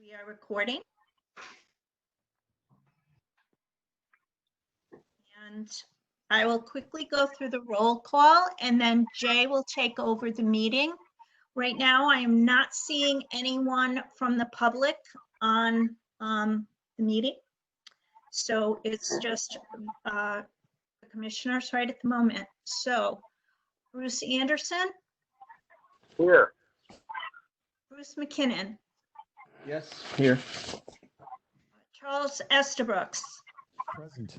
We are recording. And I will quickly go through the roll call and then Jay will take over the meeting. Right now, I am not seeing anyone from the public on the meeting. So it's just the commissioners right at the moment. So Bruce Anderson, Here. Bruce McKinnon, Yes, here. Charles Estabrooks, Present.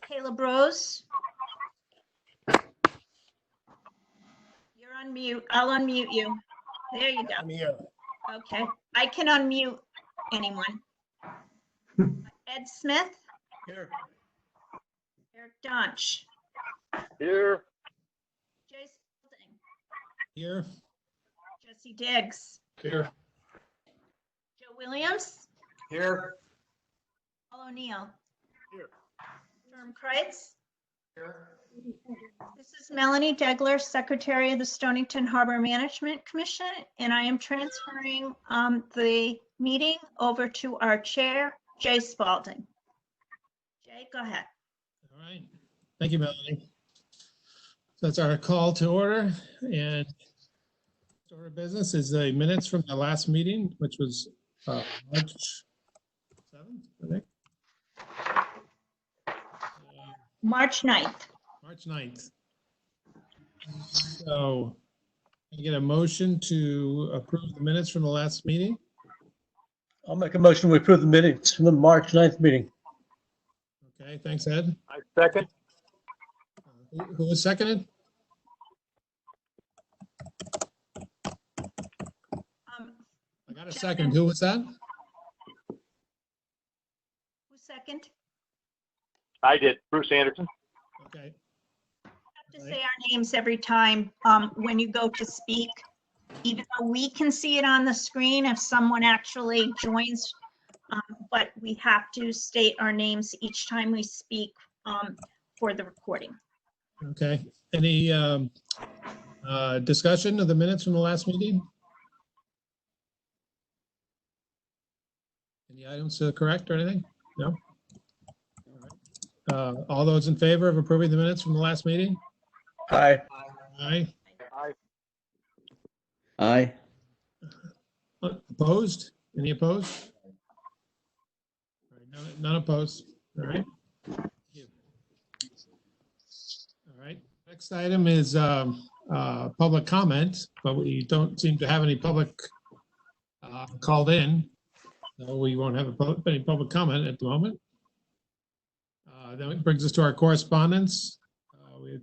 Caleb Rose. You're on mute. I'll unmute you. There you go. I'm here. Okay, I can unmute anyone. Ed Smith, Here. Eric Donch, Here. Jay Spalding, Here. Jesse Diggs, Here. Joe Williams, Here. Paul O'Neill. Here. Norm Kreitz. Here. This is Melanie Degler, Secretary of the Stonington Harbor Management Commission, and I am transferring the meeting over to our chair, Jay Spalding. Jay, go ahead. All right. Thank you, Melanie. So that's our call to order, and order of business is the minutes from the last meeting, which was March 7th, I think. March 9th. March 9th. So I get a motion to approve the minutes from the last meeting. I'll make a motion to approve the minutes from the March 9th meeting. Okay, thanks, Ed. I second. Who was seconded? I got a second. Who was that? Who second? I did. Bruce Anderson. Okay. I have to say our names every time when you go to speak, even though we can see it on the screen if someone actually joins, but we have to state our names each time we speak for the recording. Okay. Any discussion of the minutes from the last meeting? Any items to correct or anything? No? All those in favor of approving the minutes from the last meeting? Aye. Aye. Aye. Aye. Opposed? Any opposed? All right, none opposed. All right. Thank you. All right. Next item is public comment, but we don't seem to have any public called in. So we won't have any public comment at the moment. That brings us to our correspondence. We have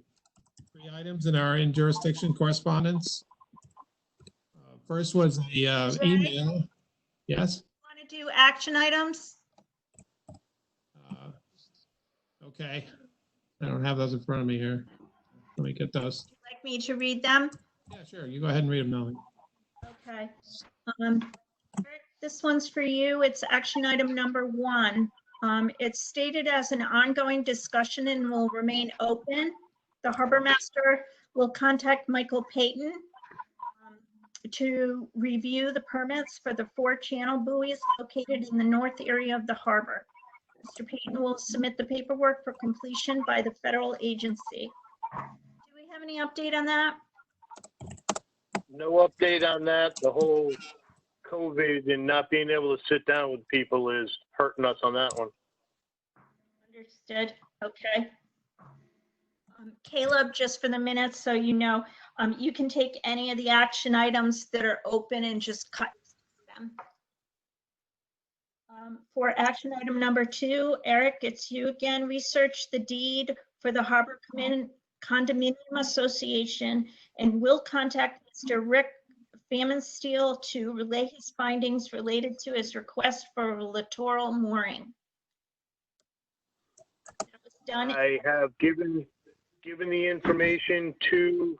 3 items in our in jurisdiction correspondence. First was the email. Yes? Want to do action items? Okay. I don't have those in front of me here. Let me get those. Would you like me to read them? Yeah, sure. You go ahead and read them, Melanie. Okay. Eric, this one's for you. It's action item number 1. It's stated as an ongoing discussion and will remain open. The harbor master will contact Michael Payton to review the permits for the 4 channel buoys located in the north area of the harbor. Mr. Payton will submit the paperwork for completion by the federal agency. Do we have any update on that? No update on that. The whole COVID and not being able to sit down with people is hurting us on that one. Understood. Okay. Caleb, just for the minutes, so you know, you can take any of the action items that are open and just cut them. For action item number 2, Eric, it's you again. Research the deed for the Harbor Condominium Association and will contact Mr. Rick Fammonsteel to relay his findings related to his request for a littoral mooring. That was done. I have given the information to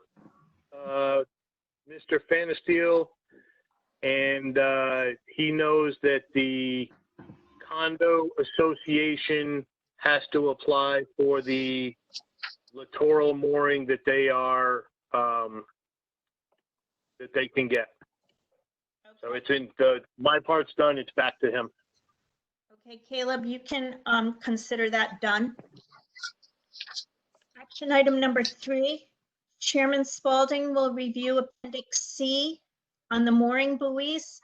Mr. Fanasteel, and he knows that the condo association has to apply for the littoral mooring that they are that they can get. So it's my part's done, it's back to him. Okay, Caleb, you can consider that done. Action item number 3, Chairman Spalding will review Appendix C on the mooring buoys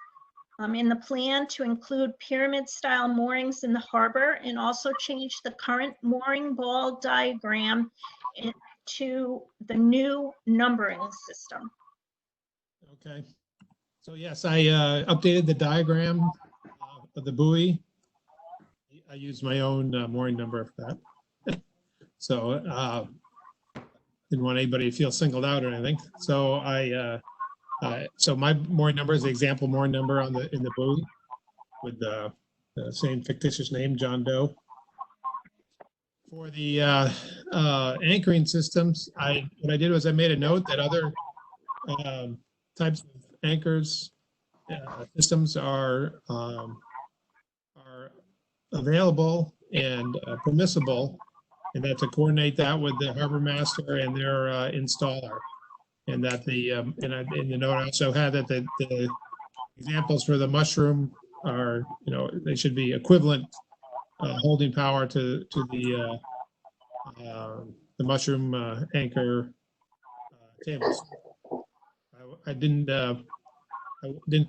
in the plan to include pyramid-style moorings in the harbor, and also change the current mooring ball diagram to the new numbering system. Okay. So yes, I updated the diagram of the buoy. I used my own mooring number for that. So didn't want anybody to feel singled out or anything. So so my mooring number is the example mooring number in the buoy with the same fictitious name, John Doe. For the anchoring systems, what I did was I made a note that other types of anchors systems are available and permissible, and that to coordinate that with the harbor master and their installer, and that in the note I also had that the examples for the mushroom are, they should be equivalent holding power to the mushroom anchor tables. I didn't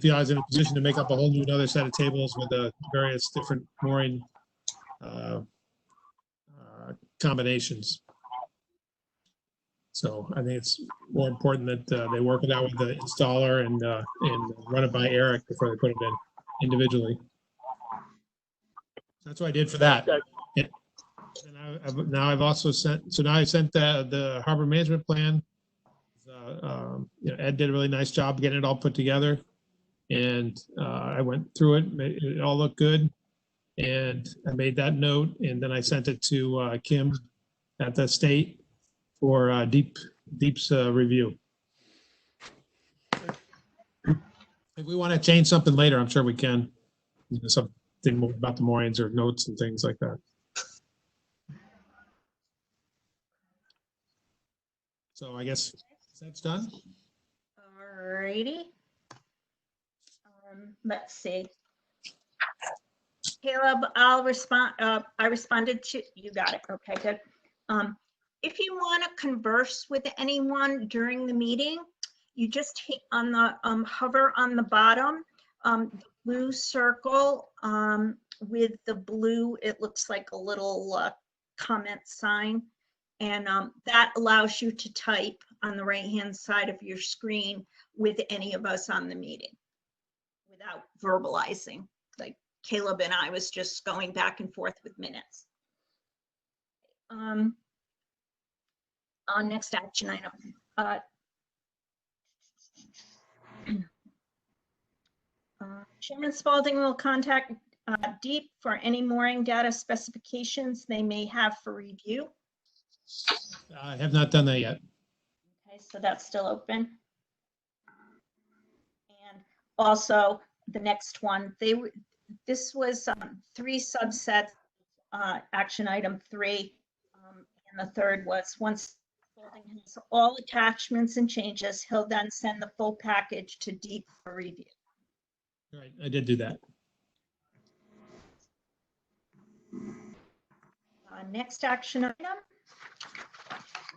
feel I was in a position to make up a whole new another set of tables with various different mooring combinations. So I think it's more important that they work it out with the installer and run it by Eric before they put it in individually. That's what I did for that. And now I've also sent. So now I sent the harbor management plan. Ed did a really nice job getting it all put together, and I went through it. It all looked good, and I made that note, and then I sent it to Kim at the state for Deep's review. If we want to change something later, I'm sure we can. Something more about the moorings or notes and things like that. So I guess that's done. Alrighty. Let's see. Caleb, I'll respond. I responded to you. Got it. Okay, good. If you want to converse with anyone during the meeting, you just hit on the hover on the bottom, the blue circle with the blue. It looks like a little comment sign, and that allows you to type on the right-hand side of your screen with any of us on the meeting without verbalizing. Like Caleb and I was just going back and forth with minutes. On next action item. Chairman Spalding will contact Deep for any mooring data specifications they may have for review. I have not done that yet. Okay, so that's still open. And also the next one, this was 3 subsets, action item 3, and the third was once Spalding has all attachments and changes, he'll then send the full package to Deep for review. All right, I did do that. Next action item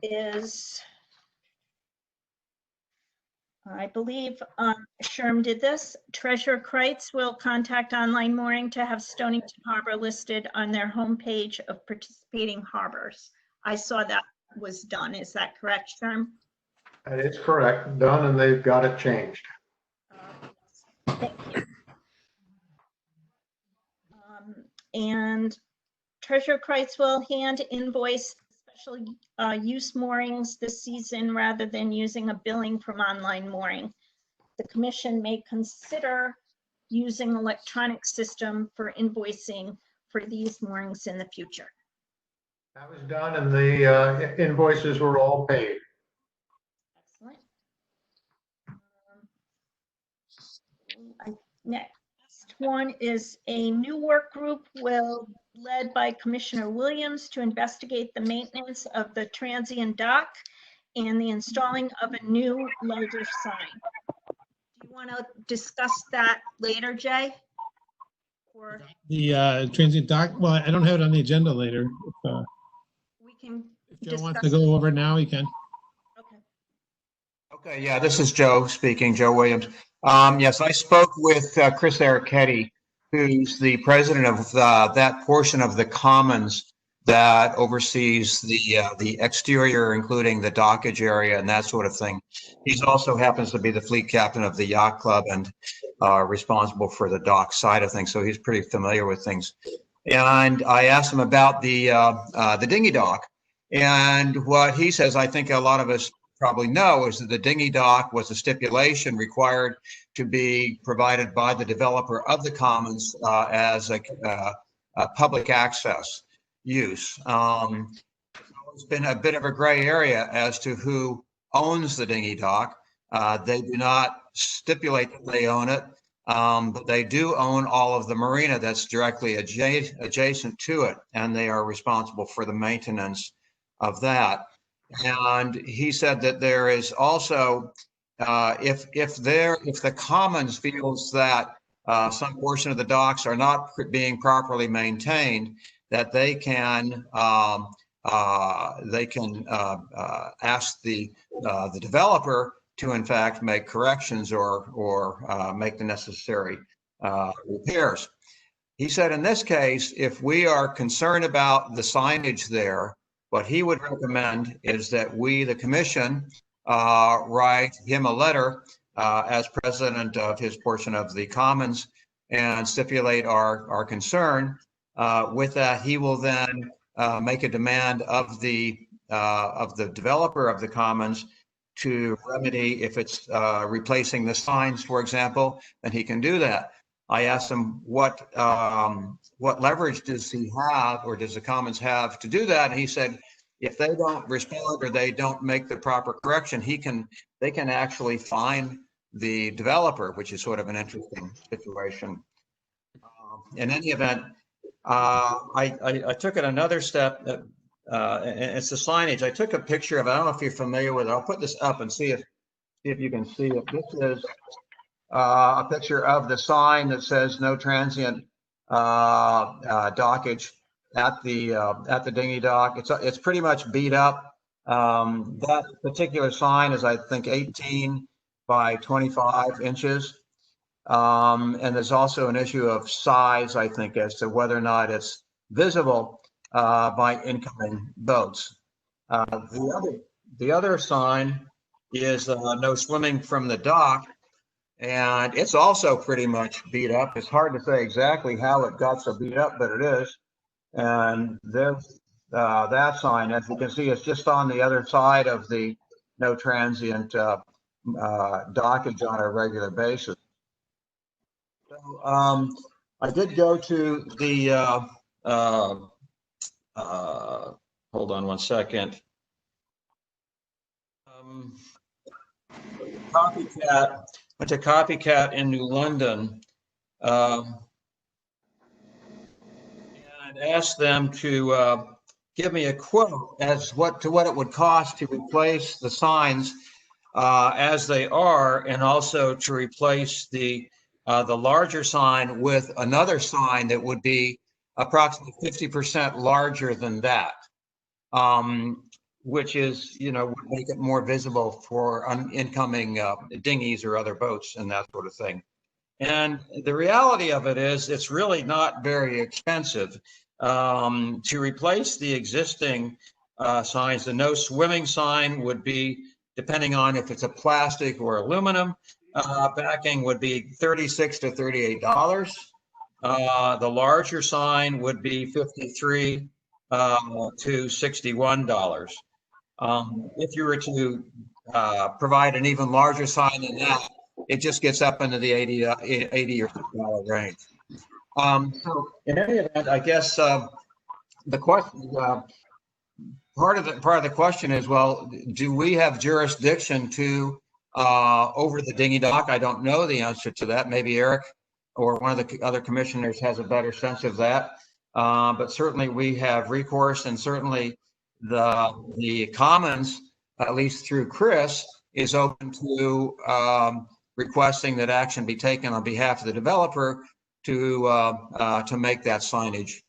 is, I believe Sherm did this. Treasurer Kreitz will contact Online Mooring to have Stonington Harbor listed on their homepage of participating harbors. I saw that was done. Is that correct, Sherm? That is correct. Done, and they've got it changed. Thank you. And Treasurer Kreitz will hand invoice special use moorings this season rather than using a billing from Online Mooring. The commission may consider using electronic system for invoicing for these moorings in the future. That was done, and the invoices were all paid. Excellent. Next one is a new work group led by Commissioner Williams to investigate the maintenance of the transient dock and the installing of a new larger sign. Do you want to discuss that later, Jay? Or The transient dock, well, I don't have it on the agenda later. we can If Joe wants discuss to it. go over it now, he can. Okay. Okay, yeah, this is Joe speaking, Joe Williams. Yes, I spoke with Chris Ericetti, who's the president of that portion of the Commons that oversees the exterior, including the dockage area and that sort of thing. He also happens to be the fleet captain of the yacht club and responsible for the dock side of things, so he's pretty familiar with things. And I asked him about the dinghy dock, and what he says, I think a lot of us probably know, is that the dinghy dock was a stipulation required to be provided by the developer of the Commons as a public access use. It's been a bit of a gray area as to who owns the dinghy dock. They do not stipulate that they own it, but they do own all of the marina that's directly adjacent to it, and they are responsible for the maintenance of that. And he said that there is also, if the Commons feels that some portion of the docks are not being properly maintained, that they can ask the developer to in fact make corrections or make the necessary repairs. He said in this case, if we are concerned about the signage there, what he would recommend is that we, the commission, write him a letter as president of his portion of the Commons and stipulate our concern. With that, he will then make a demand of the developer of the Commons to remedy if it's replacing the signs, for example, then he can do that. I asked him what leverage does he have, or does the Commons have to do that? And he said, if they don't respond or they don't make the proper correction, they can actually fine the developer, which is sort of an interesting situation. In any event, I took it another step. It's the signage. I took a picture of it. I don't know if you're familiar with it. I'll put this up and see if you can see it. This is a picture of the sign that says no transient dockage at the dinghy dock. It's pretty much beat up. That particular sign is, I think, 18 by 25 inches. And there's also an issue of size, I think, as to whether or not it's visible by incoming boats. The other sign is no swimming from the dock, and it's also pretty much beat up. It's hard to say exactly how it got so beat up, but it is. And there's that sign. As you can see, it's just on the other side of the no transient dockage on a regular basis. So I did go to the hold on one second. Copycat, went to Copycat in New London and asked them to give me a quote as to what it would cost to replace the signs as they are, and also to replace the larger sign with another sign that would be approximately 50% larger than that, which is, would make it more visible for incoming dinghies or other boats and that sort of thing. And the reality of it is, it's really not very expensive to replace the existing signs. The no swimming sign would be, depending on if it's a plastic or aluminum backing, would be $36 to $38. The larger sign would be $53 to $61. If you were to provide an even larger sign than that, it just gets up into the $80 or $50 range. So in any event, I guess the question, part of the question is, well, do we have jurisdiction to over the dinghy dock? I don't know the answer to that. Maybe Eric or one of the other commissioners has a better sense of that. But certainly we have recourse, and certainly the Commons, at least through Chris, is open to requesting that action be taken on behalf of the developer to make that signage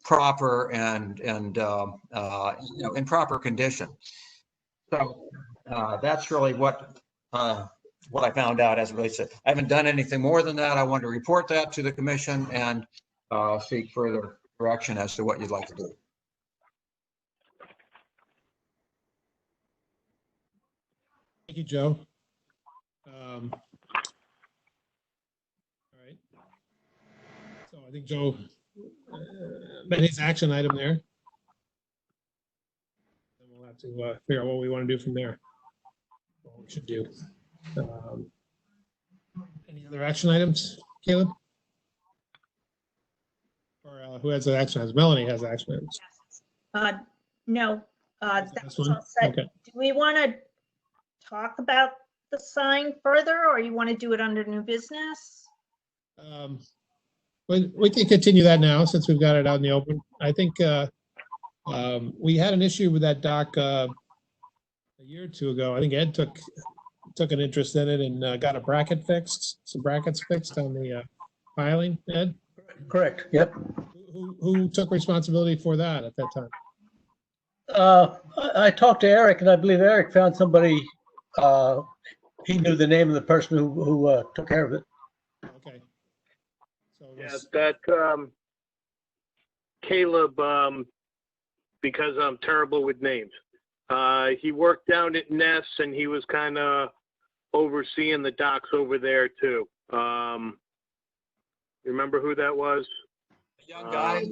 proper and in proper condition. So that's really what I found out as it relates to. I haven't done anything more than that. I want to report that to the commission and seek further direction as to what you'd like to do. Thank you, Joe. All right. So I think Joe made his action item there. And we'll have to figure out what we want to do from there. What we should do. Any other action items, Caleb? Or who has the action items? Melanie has action items. No, That's that's one? all set. Okay. Do we want to talk about the sign further, or you want to do it under new business? We can continue that now since we've got it out in the open. I think we had an issue with that dock a year or two ago. I think Ed took an interest in it and got a bracket fixed, some brackets fixed on the piling. Ed, Correct, yep. who took responsibility for that at that time? I talked to Eric, and I believe Eric found somebody, he knew the name of the person who took care of it. Okay. So it Yeah, was- that Caleb, because I'm terrible with names. He worked down at Ness, and he was kind of overseeing the docks over there too. Remember who that was? Young guy.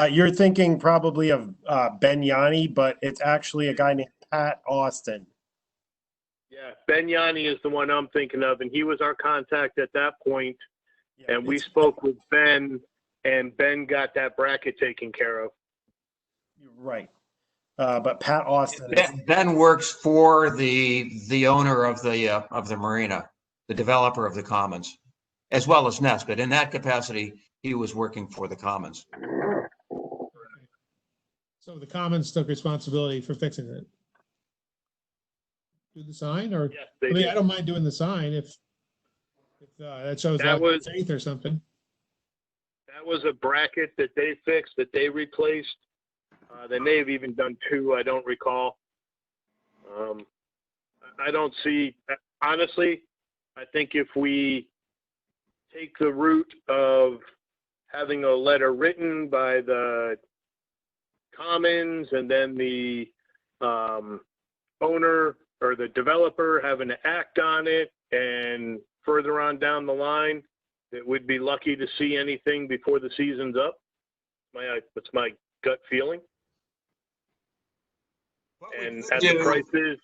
You're thinking probably of Ben Yanni, but it's actually a guy named Pat Austin. Yeah, Ben Yanni is the one I'm thinking of, and he was our contact at that point. Yeah, And we it's- spoke with Ben, and Ben got that bracket taken care of. You're right. But Pat Austin. Ben works for the owner of the marina, the developer of the commons, as well as Ness. But in that capacity, he was working for the commons. So the Commons took responsibility for fixing it. Do the sign, or Yes, I they mean, did. I don't mind doing the sign if that shows That that was- faith or something. That was a bracket that they fixed, that they replaced. They may have even done two, I don't recall. I don't see, honestly, I think if we take the route of having a letter written by the Commons and then the owner or the developer having to act on it, and further on down the line, that we'd be lucky to see anything before the season's up. That's my gut feeling. And at the prices,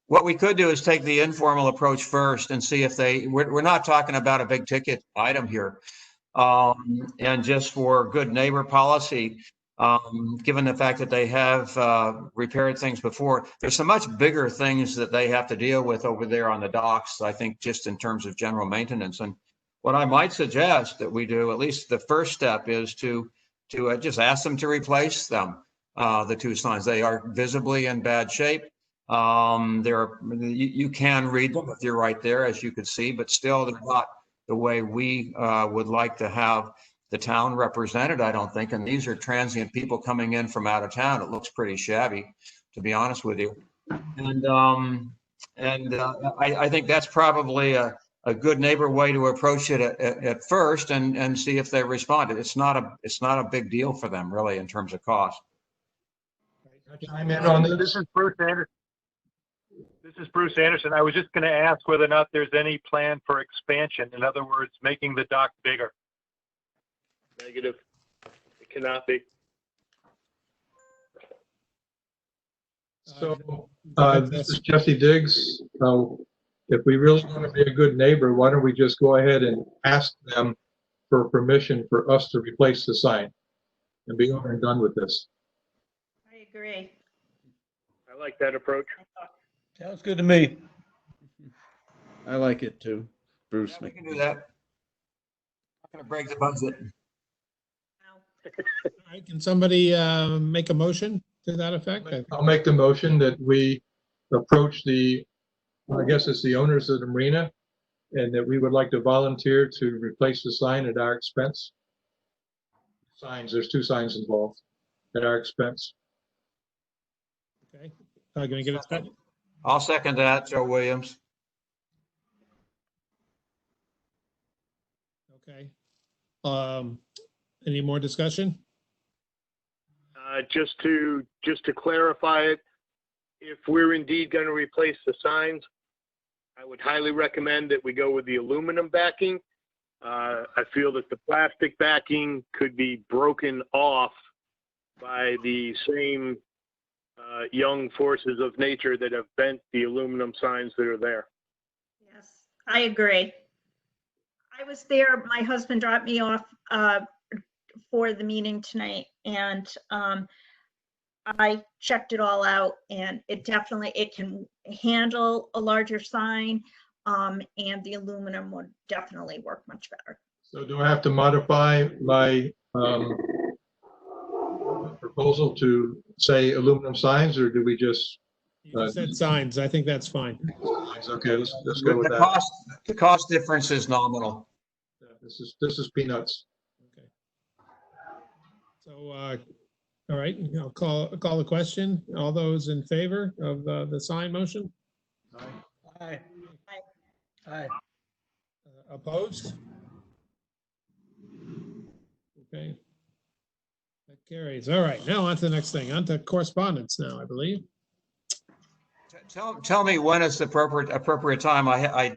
What we could do is take the informal approach first and see if we're not talking about a big ticket item here. And just for good neighbor policy, given the fact that they have repaired things before, there's some much bigger things that they have to deal with over there on the docks, I think, just in terms of general maintenance. And what I might suggest that we do, at least the first step, is to just ask them to replace them, the two signs. They are visibly in bad shape. You can read them if you're right there, as you could see, but still they're not the way we would like to have the town represented, I don't think. And these are transient people coming in from out of town. It looks pretty shabby, to be honest with you. And I think that's probably a good neighbor way to approach it at first, and see if they respond. It's not a big deal for them, really, in terms of cost. Chime in on this. This is Bruce Anderson. This is Bruce Anderson. I was just going to ask whether or not there's any plan for expansion. In other words, making the dock bigger. negative. It cannot be. So, this is Jesse Diggs. So if we really want to be a good neighbor, why don't we just go ahead and ask them for permission for us to replace the sign and be over and done with this? I agree. I like that approach. Sounds good to me. I like it too. Bruce. Yeah, we can do that. Not going to break the budget. All right, can somebody make a motion to that effect? I'll make the motion that we approach the I guess it's the owners of the marina, and that we would like to volunteer to replace the sign at our expense. Signs, there's 2 signs involved at our expense. Okay. Can I get a second? I'll second that, Joe Williams. Okay. Any more discussion? Just to clarify it, if we're indeed going to replace the signs, I would highly recommend that we go with the aluminum backing. I feel that the plastic backing could be broken off by the same young forces of nature that have bent the aluminum signs that are there. Yes, I agree. I was there, my husband dropped me off for the meeting tonight, and I checked it all out, and it can handle a larger sign, and the aluminum would definitely work much better. So do I have to modify my proposal to say aluminum signs, or do we just? You said signs. I think that's fine. Okay, let's go with that. The cost difference is nominal. Yeah, this is peanuts. Okay. So, all right, I'll call the question. All those in favor of the sign motion? Aye. Aye. Opposed? Okay. That carries. All right, now on to the next thing. On to correspondence now, I believe. Tell me when is the appropriate time. I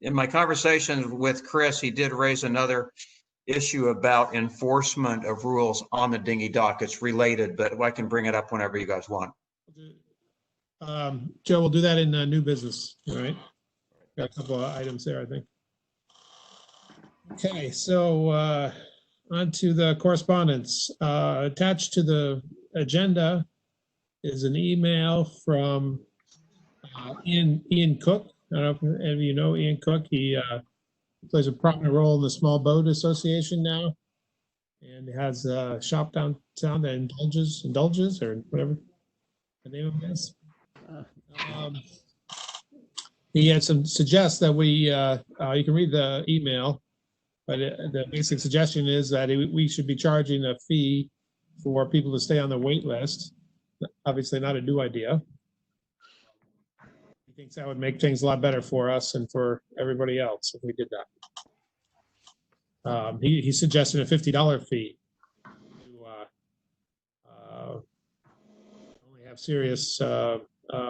in my conversation with Chris, he did raise another issue about enforcement of rules on the dinghy dock. It's related, but I can bring it up whenever you guys want. Joe, we'll do that in new business. All right. Got a couple of items there, I think. Okay, so on to the correspondence. Attached to the agenda is an email from Ian Cook. I don't know if any of you know Ian Cook. He plays a prominent role in the Small Boat Association now, and has a shop downtown that indulges or whatever the name of it is. He had suggests that you can read the email, but the basic suggestion is that we should be charging a fee for people to stay on the wait list. Obviously not a new idea. He thinks that would make things a lot better for us and for everybody else if we did that. He suggested a $50 fee to only have serious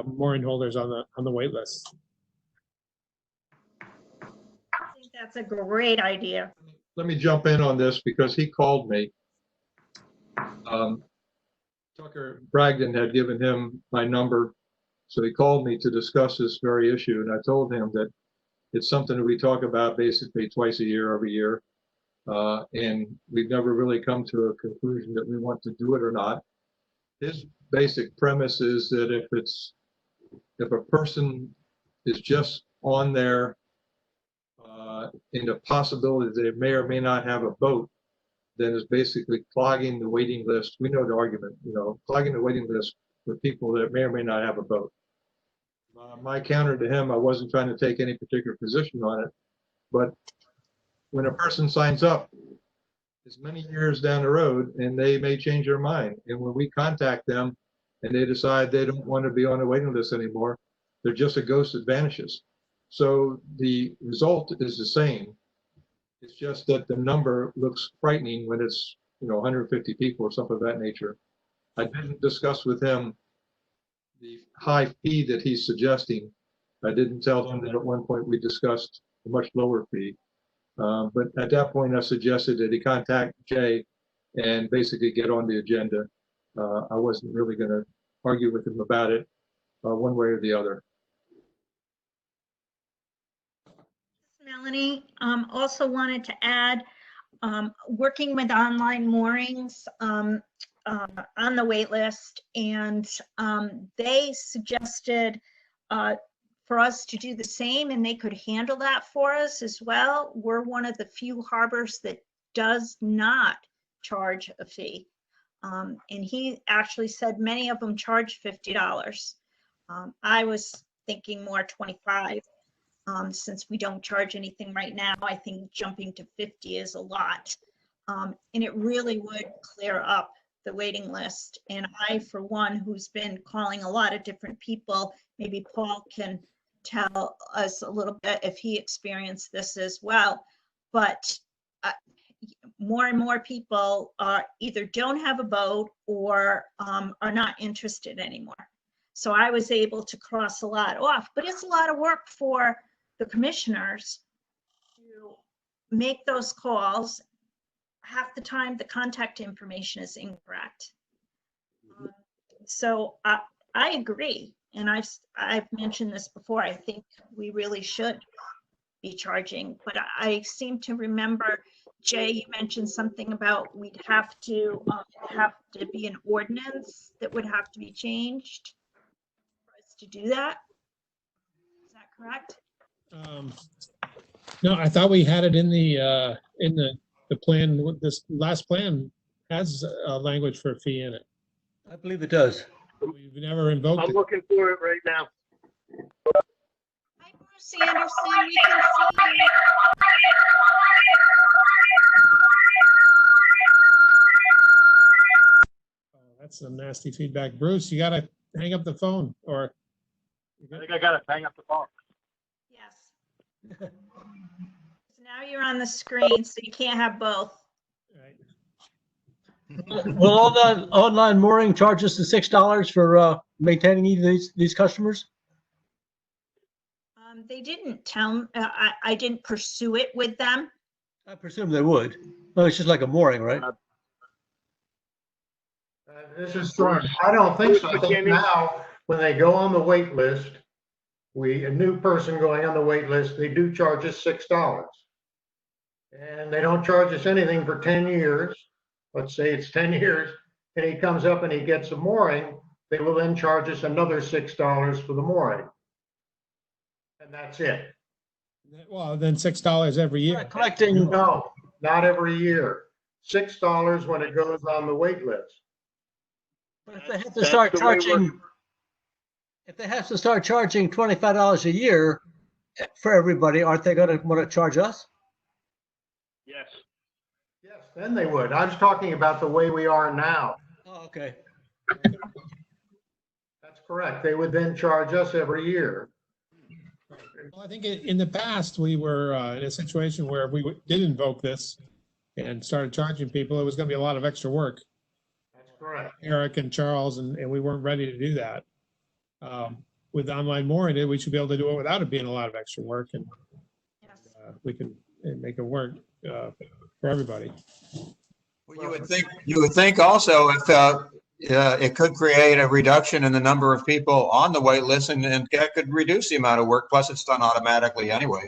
mooring holders on the wait list. I think that's a great idea. Let me jump in on this because he called me. Tucker Bragdon had given him my number, so he called me to discuss this very issue, and I told him that it's something that we talk about basically twice a year, every year, and we've never really come to a conclusion that we want to do it or not. His basic premise is that if a person is just on there in the possibility that they may or may not have a boat, then is basically clogging the waiting list. We know the argument, clogging the waiting list for people that may or may not have a boat. My counter to him, I wasn't trying to take any particular position on it, but when a person signs up, it's many years down the road and they may change their mind. And when we contact them and they decide they don't want to be on the waiting list anymore, they're just a ghost that vanishes. So the result is the same. It's just that the number looks frightening when it's 150 people or something of that nature. I didn't discuss with him the high fee that he's suggesting. I didn't tell him that at one point we discussed a much lower fee. But at that point, I suggested that he contact Jay and basically get on the agenda. I wasn't really going to argue with him about it one way or the other. Melanie, also wanted to add, working with online moorings on the wait list, and they suggested for us to do the same, and they could handle that for us as well. We're one of the few harbors that does not charge a fee. And he actually said many of them charge $50. I was thinking more 25. Since we don't charge anything right now, I think jumping to 50 is a lot. And it really would clear up the waiting list. And I, for one, who's been calling a lot of different people, maybe Paul can tell us a little bit if he experienced this as well. But more and more people either don't have a boat or are not interested anymore. So I was able to cross a lot off, but it's a lot of work for the commissioners to make those calls. Half the time, the contact information is incorrect. So I agree, and I've mentioned this before. I think we really should be charging, but I seem to remember, Jay, you mentioned something about we'd have to be an ordinance that would have to be changed for us to do that. Is that correct? No, I thought we had it in the plan. This last plan has language for a fee in it. I believe it does. We've never invoked I'm it. looking for it right now. Hi, Bruce Anderson, we can see you. Oh, that's some nasty feedback. Bruce, you gotta hang up the phone or. I think I got to hang up the phone. Yes. So now you're on the screen, so you can't have both. Right. Will online mooring charge us the $6 for maintaining these customers? They didn't tell, I didn't pursue it with them. I presume they would. No, it's just like a mooring, right? This is George. I don't think so. I think now, when they go on the wait list, a new person going on the wait list, they do charge us $6. And they don't charge us anything for 10 years. Let's say it's 10 years, and he comes up and he gets a mooring, they will then charge us another $6 for the mooring. And that's it. Well, then $6 every year. Collecting. No, not every year. $6 when it goes on the wait list. But if they have to start charging, $25 a year for everybody, aren't they going to want to charge us? Yes. Yes, then they would. I was talking about the way we are now. Oh, okay. That's correct. They would then charge us every year. Well, I think in the past, we were in a situation where we did invoke this and started charging people. It was going to be a lot of extra work. That's correct. Eric and Charles, and we weren't ready to do that. With online mooring, we should be able to do it without it being a lot of extra work, and we can make it work for everybody. Well, you would think also if it could create a reduction in the number of people on the wait list, and that could reduce the amount of work. Plus, it's done automatically anyway.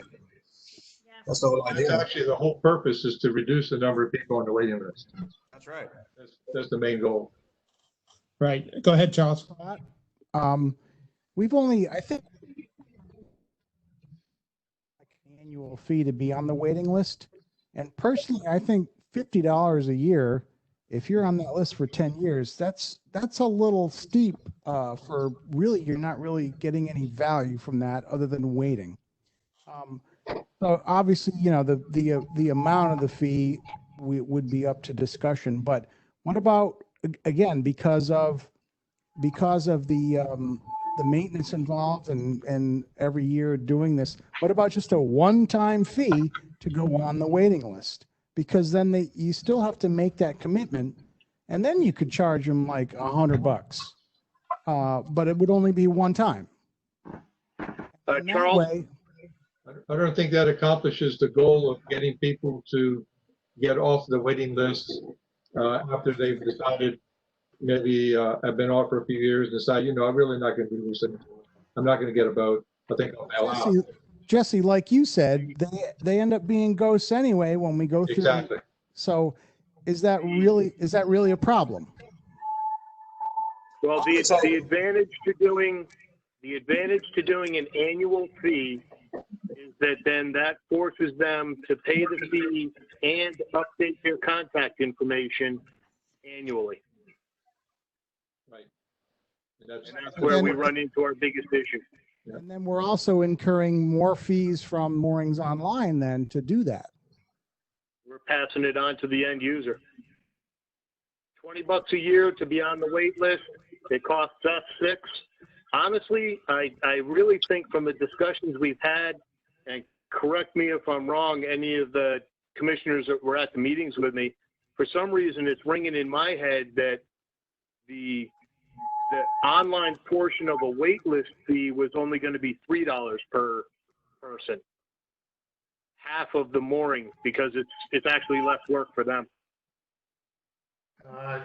That's the whole That's idea. actually the whole purpose, is to reduce the number of people on the waiting list. That's right. That's the main goal. Right. Go ahead, Charles. We've only, I think, like an annual fee to be on the waiting list. And personally, I think $50 a year, if you're on that list for 10 years, that's a little steep for really, you're not really getting any value from that other than waiting. So obviously, you know, the amount of the fee would be up to discussion, but what about, again, because of the maintenance involved and every year doing this, what about just a one-time fee to go on the waiting list? Because then you still have to make that commitment, and then you could charge them like $100, but it would only be one time. Charles? I don't think that accomplishes the goal of getting people to get off the waiting list after they've decided, maybe have been off for a few years, and decide, I'm really not going to do this anymore. I'm not going to get a boat. I think I'll bail out. Jesse, like you said, they end up being ghosts anyway when we go through. Exactly. So is that really a problem? Well, the advantage to doing an annual fee is that then that forces them to pay the fee and update their contact information annually. Right. And that's where we run into our biggest issue. And then we're also incurring more fees from moorings online then to do that. We're passing it on to the end user. $20 a year to be on the wait list. It costs us $6. Honestly, I really think from the discussions we've had, and correct me if I'm wrong, any of the commissioners that were at the meetings with me, for some reason it's ringing in my head that the online portion of a wait list fee was only going to be $3 per person. Half of the mooring, because it's actually less work for them.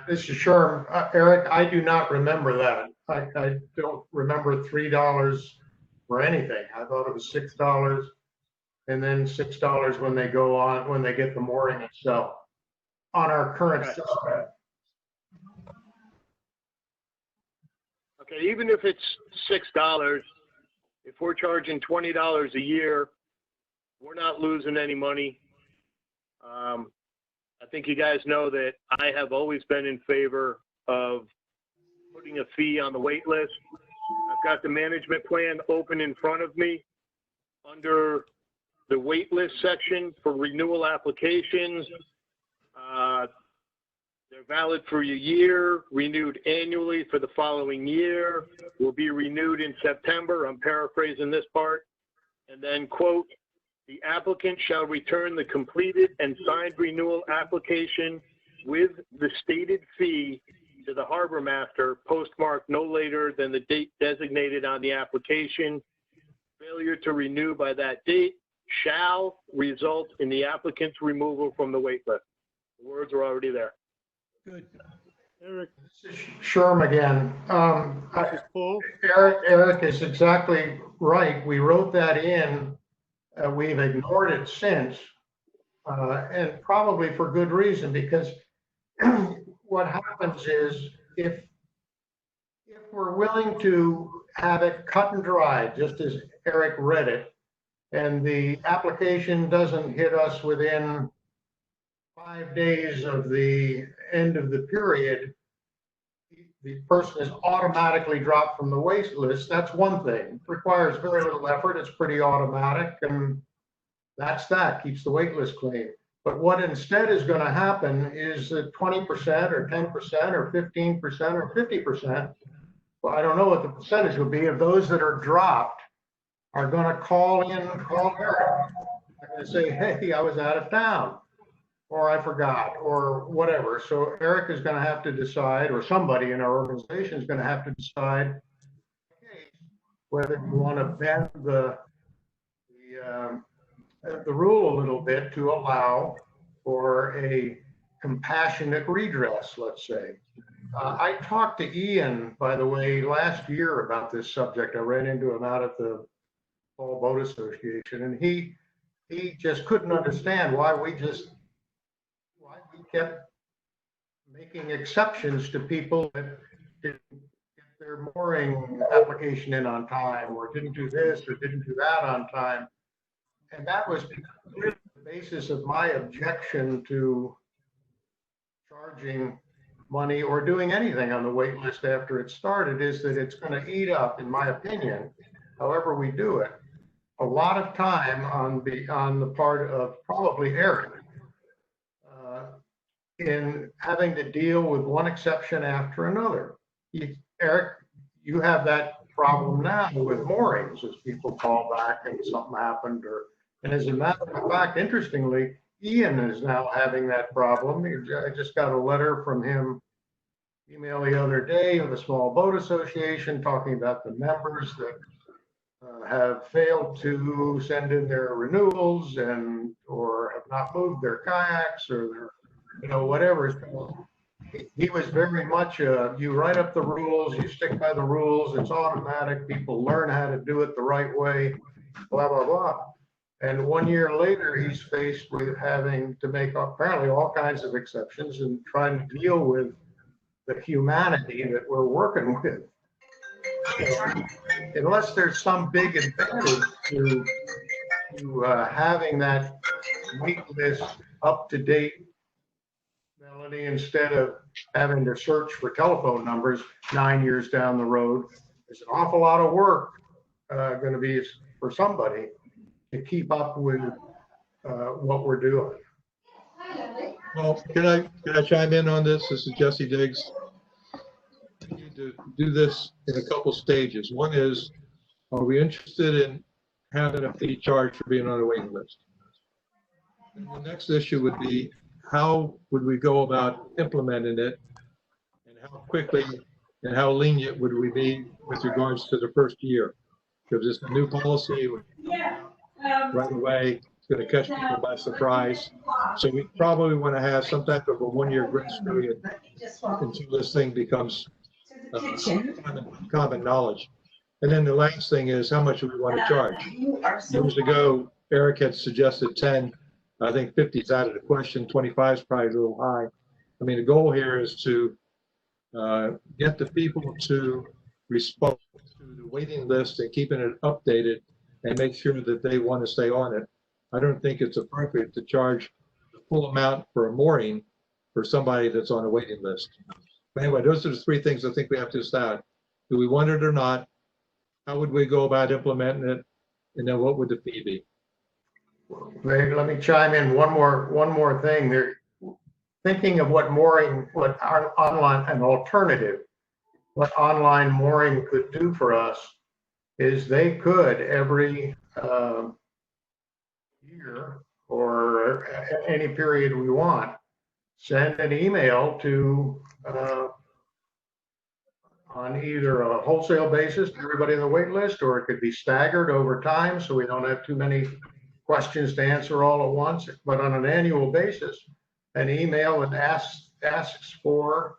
This is Sherm. Eric, I do not remember that. I don't remember $3 for anything. I thought it was $6 and then $6 when they go on, when they get the mooring itself on our current system. Okay, even if it's $6, if we're charging $20 a year, we're not losing any money. I think you guys know that I have always been in favor of putting a fee on the wait list. I've got the management plan open in front of me. Under the wait list section for renewal applications, they're valid for a year, renewed annually for the following year, will be renewed in September. I'm paraphrasing this part. And then, quote, the applicant shall return the completed and signed renewal application with the stated fee to the harbor master, postmarked no later than the date designated on the application. Failure to renew by that date shall result in the applicant's removal from the wait list. The words are already there. Good. Eric. This is Sherm again. Eric is exactly right. We wrote that in. We've ignored it since, and probably for good reason, because what happens is if we're willing to have it cut and dry, just as Eric read it, and the application doesn't hit us within 5 days of the end of the period, the person is automatically dropped from the wait list. That's one thing. It requires very little effort. It's pretty automatic, and that keeps the wait list clean. But what instead is going to happen is that 20% or 10% or 15% or 50%, well, I don't know what the percentage will be, of those that are dropped are going to call Eric. They're going to say, hey, I was out of town, or I forgot, or whatever. So Eric is going to have to decide, or somebody in our organization is going to have to decide whether you want to bend the rule a little bit to allow for a compassionate redress, let's say. I talked to Ian, by the way, last year about this subject. I ran into him out at the Fall Boat Association, and he just couldn't understand why we kept making exceptions to people that didn't get their mooring application in on time, or didn't do this or didn't do that on time. And that was really the basis of my objection to charging money or doing anything on the wait list after it started, is that it's going to eat up, in my opinion, however we do it, a lot of time on the part of probably Eric in having to deal with one exception after another. Eric, you have that problem now with moorings, as people call back and something happened, and as a matter of fact, interestingly, Ian is now having that problem. I just got a letter from him, email the other day, of the Small Boat Association, talking about the members that have failed to send in their renewals or have not moved their kayaks, or their, whatever. He was very much you write up the rules, you stick by the rules, it's automatic, people learn how to do it the right way, blah, blah, blah. And 1 year later, he's faced with having to make apparently all kinds of exceptions and trying to deal with the humanity that we're working with. Unless there's some big advantage to having that wait list up to date, Melanie, instead of having to search for telephone numbers 9 years down the road, there's an awful lot of work going to be for somebody to keep up with what we're doing. Well, can I chime in on this? This is Jesse Diggs. We need to do this in a couple stages. One is, are we interested in having a fee charge for being on a waiting list? And the next issue would be, how would we go about implementing it? And how quickly and how lenient would we be with regards to the first year? Because it's a new policy right away. It's going to catch people by surprise. So we probably want to have some type of a 1-year grace period until this thing becomes common knowledge. And then the last thing is, how much do we want to charge? Years ago, Eric had suggested 10. I think 50 is out of the question. 25 is probably a little high. I mean, the goal here is to get the people to respond to the waiting list and keeping it updated and make sure that they want to stay on it. I don't think it's appropriate to charge the full amount for a mooring for somebody that's on a waiting list. But anyway, those are the three things I think we have to decide. Do we want it or not? How would we go about implementing it? And then what would the fee be? Let me chime in one more thing. They're thinking of what mooring, what our online, an alternative, what online mooring could do for us is they could every year or any period we want, send an email to on either a wholesale basis to everybody on the wait list, or it could be staggered over time so we don't have too many questions to answer all at once, but on an annual basis, an email that asks for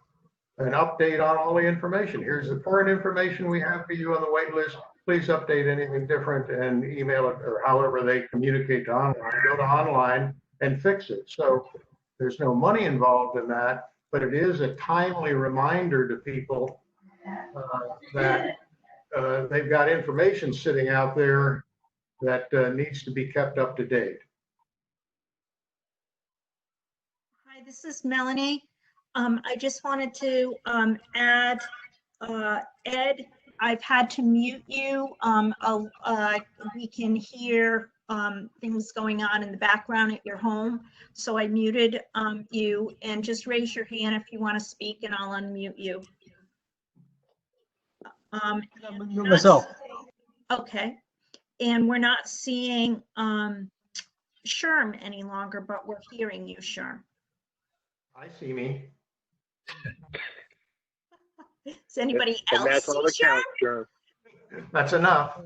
an update on all the information. Here's the current information we have for you on the wait list. Please update anything different and email it, or however they communicate to online. Go to online and fix it. So there's no money involved in that, but it is a timely reminder to people that they've got information sitting out there that needs to be kept up to date. Hi, this is Melanie. I just wanted to add, Ed, I've had to mute you. We can hear things going on in the background at your home. So I muted you, and just raise your hand if you want to speak and I'll unmute you. Myself. Okay. And we're not seeing Sherm any longer, but we're hearing you, Sherm. I see me. Does anybody else And that's all that see Sherm? counts, Sherm. That's enough.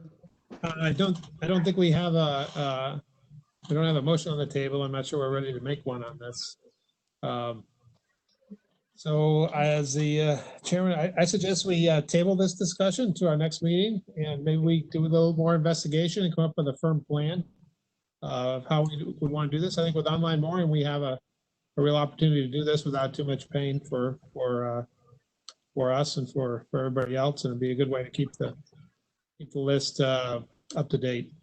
I don't think we have we don't have a motion on the table. I'm not sure we're ready to make one on this. So as the chairman, I suggest we table this discussion to our next meeting, and maybe we do a little more investigation and come up with a firm plan of how we would want to do this. I think with online mooring, we have a real opportunity to do this without too much pain for us and for everybody else, and it'd be a good way to keep the list up to date.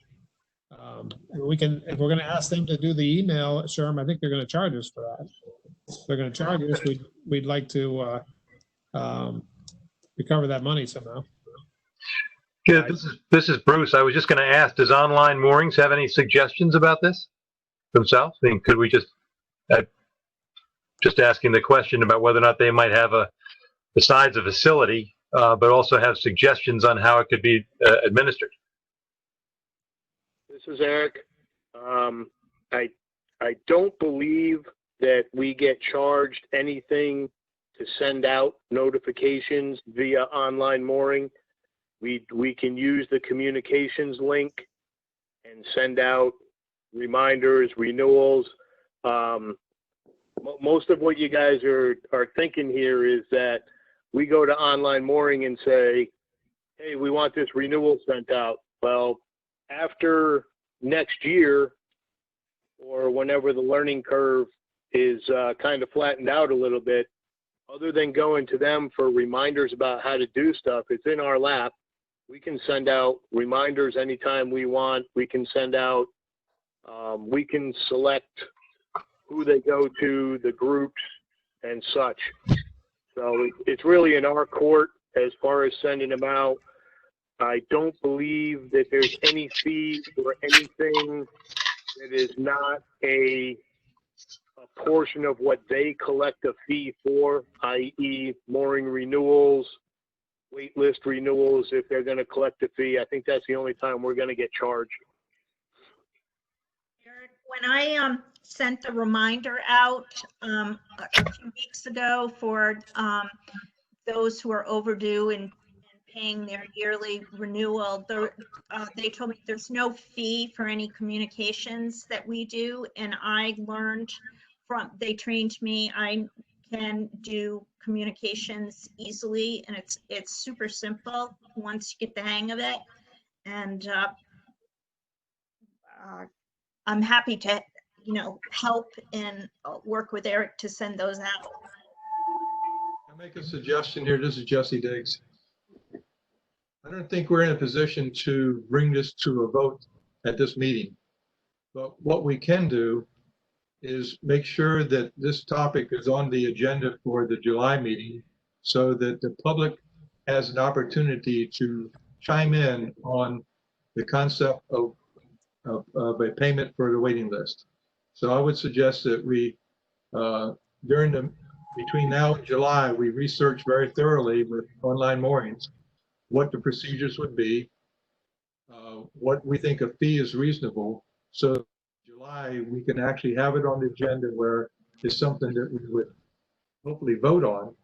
We can, if we're going to ask them to do the email, Sherm, I think they're going to charge us for that. If they're going to charge us, we'd like to recover that money somehow. Yeah, this is Bruce. I was just going to ask, does Online Moorings have any suggestions about this themselves? I mean, could we just asking the question about whether or not they might have besides a facility, but also have suggestions on how it could be administered? This is Eric. I don't believe that we get charged anything to send out notifications via online mooring. We can use the communications link and send out reminders, renewals. Most of what you guys are thinking here is that we go to online mooring and say, hey, we want this renewal sent out. Well, after next year, or whenever the learning curve is kind of flattened out a little bit, other than going to them for reminders about how to do stuff, it's in our lap. We can send out reminders anytime we want. We can send out, we can select who they go to, the groups and such. So it's really in our court as far as sending them out. I don't believe that there's any fee for anything that is not a portion of what they collect a fee for, i.e. mooring renewals, wait list renewals. If they're going to collect a fee, I think that's the only time we're going to get charged. Eric, when I sent a reminder out a few weeks ago for those who are overdue in paying their yearly renewal, they told me there's no fee for any communications that we do. And I learned they trained me, I can do communications easily, and it's super simple once you get the hang of it. And I'm happy to, help and work with Eric to send those out. I'll make a suggestion here. This is Jesse Diggs. I don't think we're in a position to bring this to a vote at this meeting. But what we can do is make sure that this topic is on the agenda for the July meeting so that the public has an opportunity to chime in on the concept of a payment for the waiting list. So I would suggest that we, between now and July, we research very thoroughly with online moorings what the procedures would be, what we think a fee is reasonable. So July, we can actually have it on the agenda where it's something that we would hopefully vote on,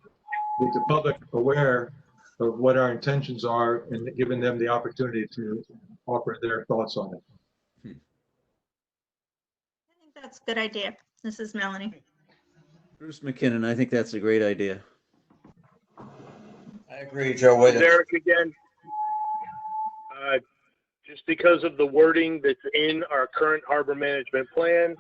with the public aware of what our intentions are and giving them the opportunity to offer their thoughts on it. I think that's a good idea. This is Melanie. Bruce McKinnon, I think that's a great idea. I agree, Joe Williams. Derek again. Just because of the wording that's in our current harbor management plan,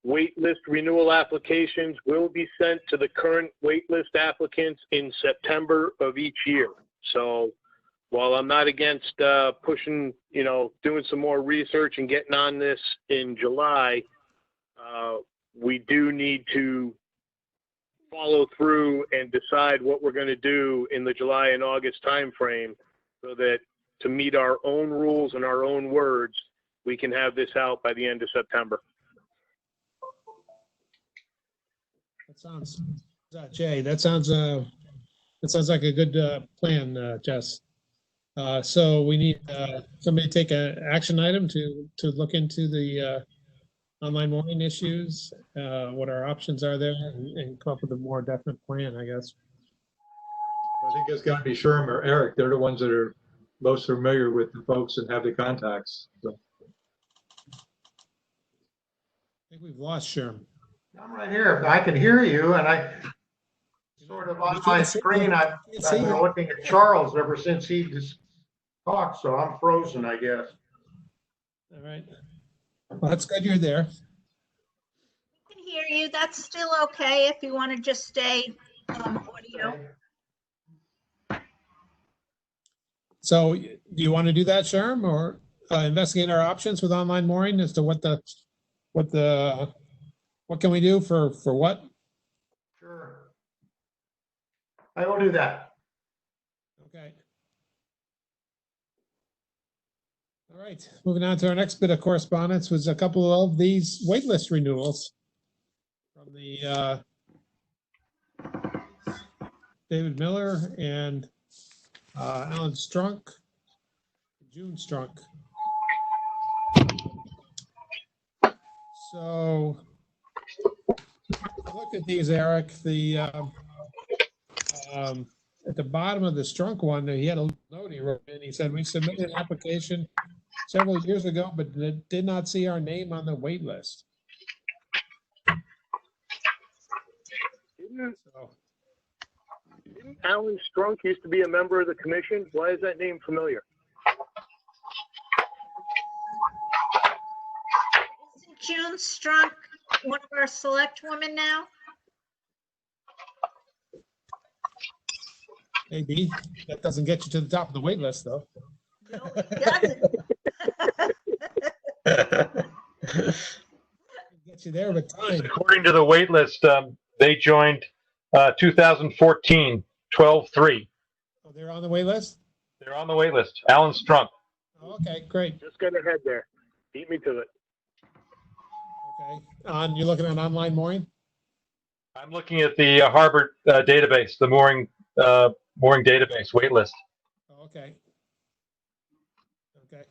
wait list renewal applications will be sent to the current wait list applicants in September of each year. So while I'm not against pushing, doing some more research and getting on this in July, we do need to follow through and decide what we're going to do in the July and August timeframe, so that to meet our own rules and our own words, we can have this out by the end of September. That sounds, Jay, that sounds like a good plan, Jess. So we need somebody to take an action item to look into the online mooring issues, what our options are there, and come up with a more definite plan, I guess. I think it's got to be Sherm or Eric. They're the ones that are most familiar with the folks and have the contacts. So. I think we've lost Sherm. I'm right here. I can hear you, and I sort of on my screen, I've been looking at Charles ever since he just talked, so I'm frozen, I guess. All right. Well, that's good you're there. I can hear you. That's still okay if you want to just stay audio. So do you want to do that, Sherm, or investigate our options with online mooring as to what can we do for what? Sure. I will do that. Okay. All right, moving on to our next bit of correspondence was a couple of these waitlist renewals from the David Miller and Alan Strunk, June Strunk. So I looked at these, Eric. The at the bottom of the Strunk one, he had a note he wrote in. He said, "We submitted an application several years ago, but did not see our name on the wait list." Didn't Alan Strunk used to be a member of the commission? Why is that name familiar? Isn't June Strunk one of our select women now? Maybe. That doesn't get you to the top of the wait list, though. No, it doesn't. Get you there with time. According to the wait list, they joined 2014, 12/3. Oh, they're on the wait list? They're on the wait list. Alan Strunk. Okay, great. Just gonna head there. Beat me to it. Okay. You're looking at online mooring? I'm looking at the Harbor database, the mooring database wait list. Okay. Okay.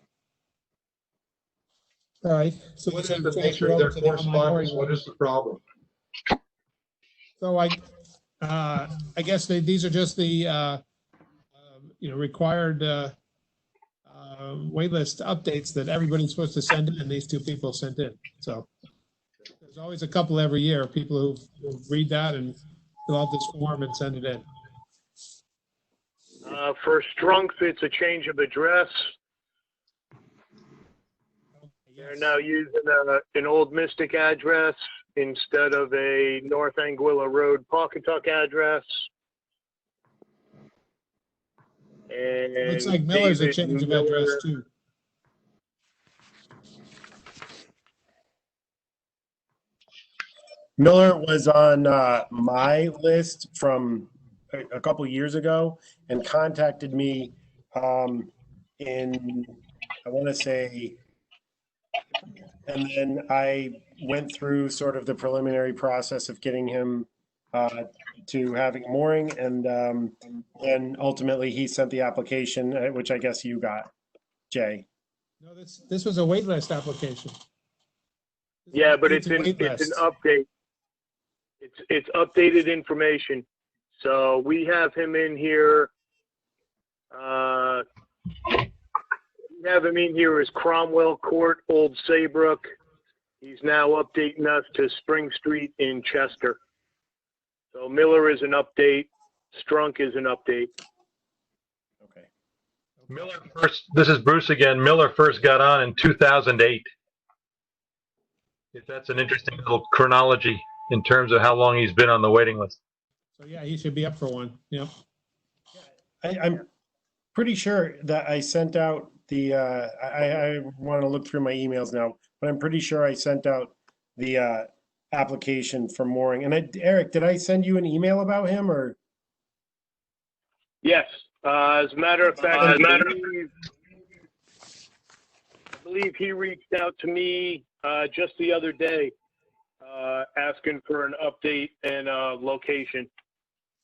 All right. So What you is the transfer nature of over their to the online correspondence? mooring. What is the problem? So I guess these are just the required wait list updates that everybody's supposed to send in. These two people sent in. So there's always a couple every year, people who read that and fill out this form and send it in. For Strunks, it's a change of address. They're now using an Old Mystic address instead of a North Anguilla Road, Pawcatuck address. And Looks like Miller's a David change of Miller- address too. Miller was on my list from a couple years ago and contacted me in, I want to say, and then I went through sort of the preliminary process of getting him to having a mooring, and then ultimately he sent the application, which I guess you got, Jay. No, this was a wait list application. Yeah, but It's it's a an wait list. update. It's updated information. So we have him in here. We have him in here as Cromwell Court, Old Saybrook. He's now updating us to Spring Street in Chester. So Miller is an update. Strunk is an update. Okay. Miller first. This is Bruce again. Miller first got on in 2008. If that's an interesting little chronology in terms of how long he's been on the waiting list. So yeah, he should be up for one. Yep. I'm pretty sure that I sent out the, I want to look through my emails now, but I'm pretty sure I sent out the application for mooring. And Eric, did I send you an email about him or? Yes. As a matter of fact, I believe he reached out to me just the other day asking for an update and location.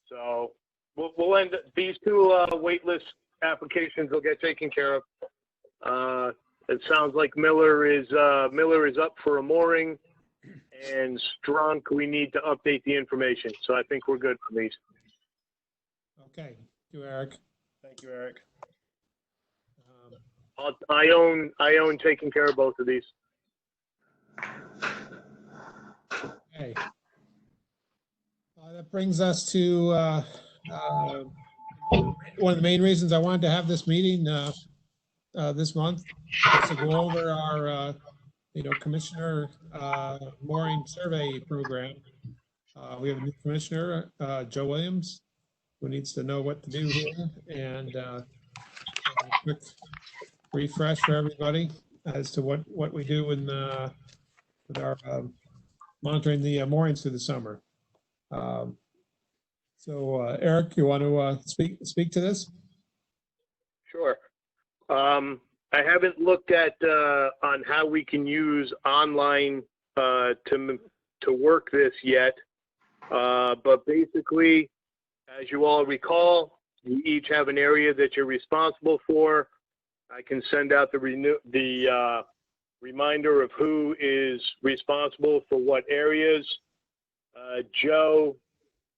So we'll end these two waitlist applications will get taken care of. It sounds like Miller is up for a mooring, and Strunk, we need to update the information. So I think we're good for these. Okay. Thank you, Eric. Thank you, Eric. I own taking care of both of these. Okay. That brings us to one of the main reasons I wanted to have this meeting this month is to go over our, commissioner mooring survey program. We have a new commissioner, Joe Williams, who needs to know what to do here, and a quick refresh for everybody as to what we do with our monitoring the moorings through the summer. So Eric, you want to speak to this? Sure. I haven't looked at on how we can use online to work this yet, but basically, as you all recall, you each have an area that you're responsible for. I can send out the reminder of who is responsible for what areas. Joe,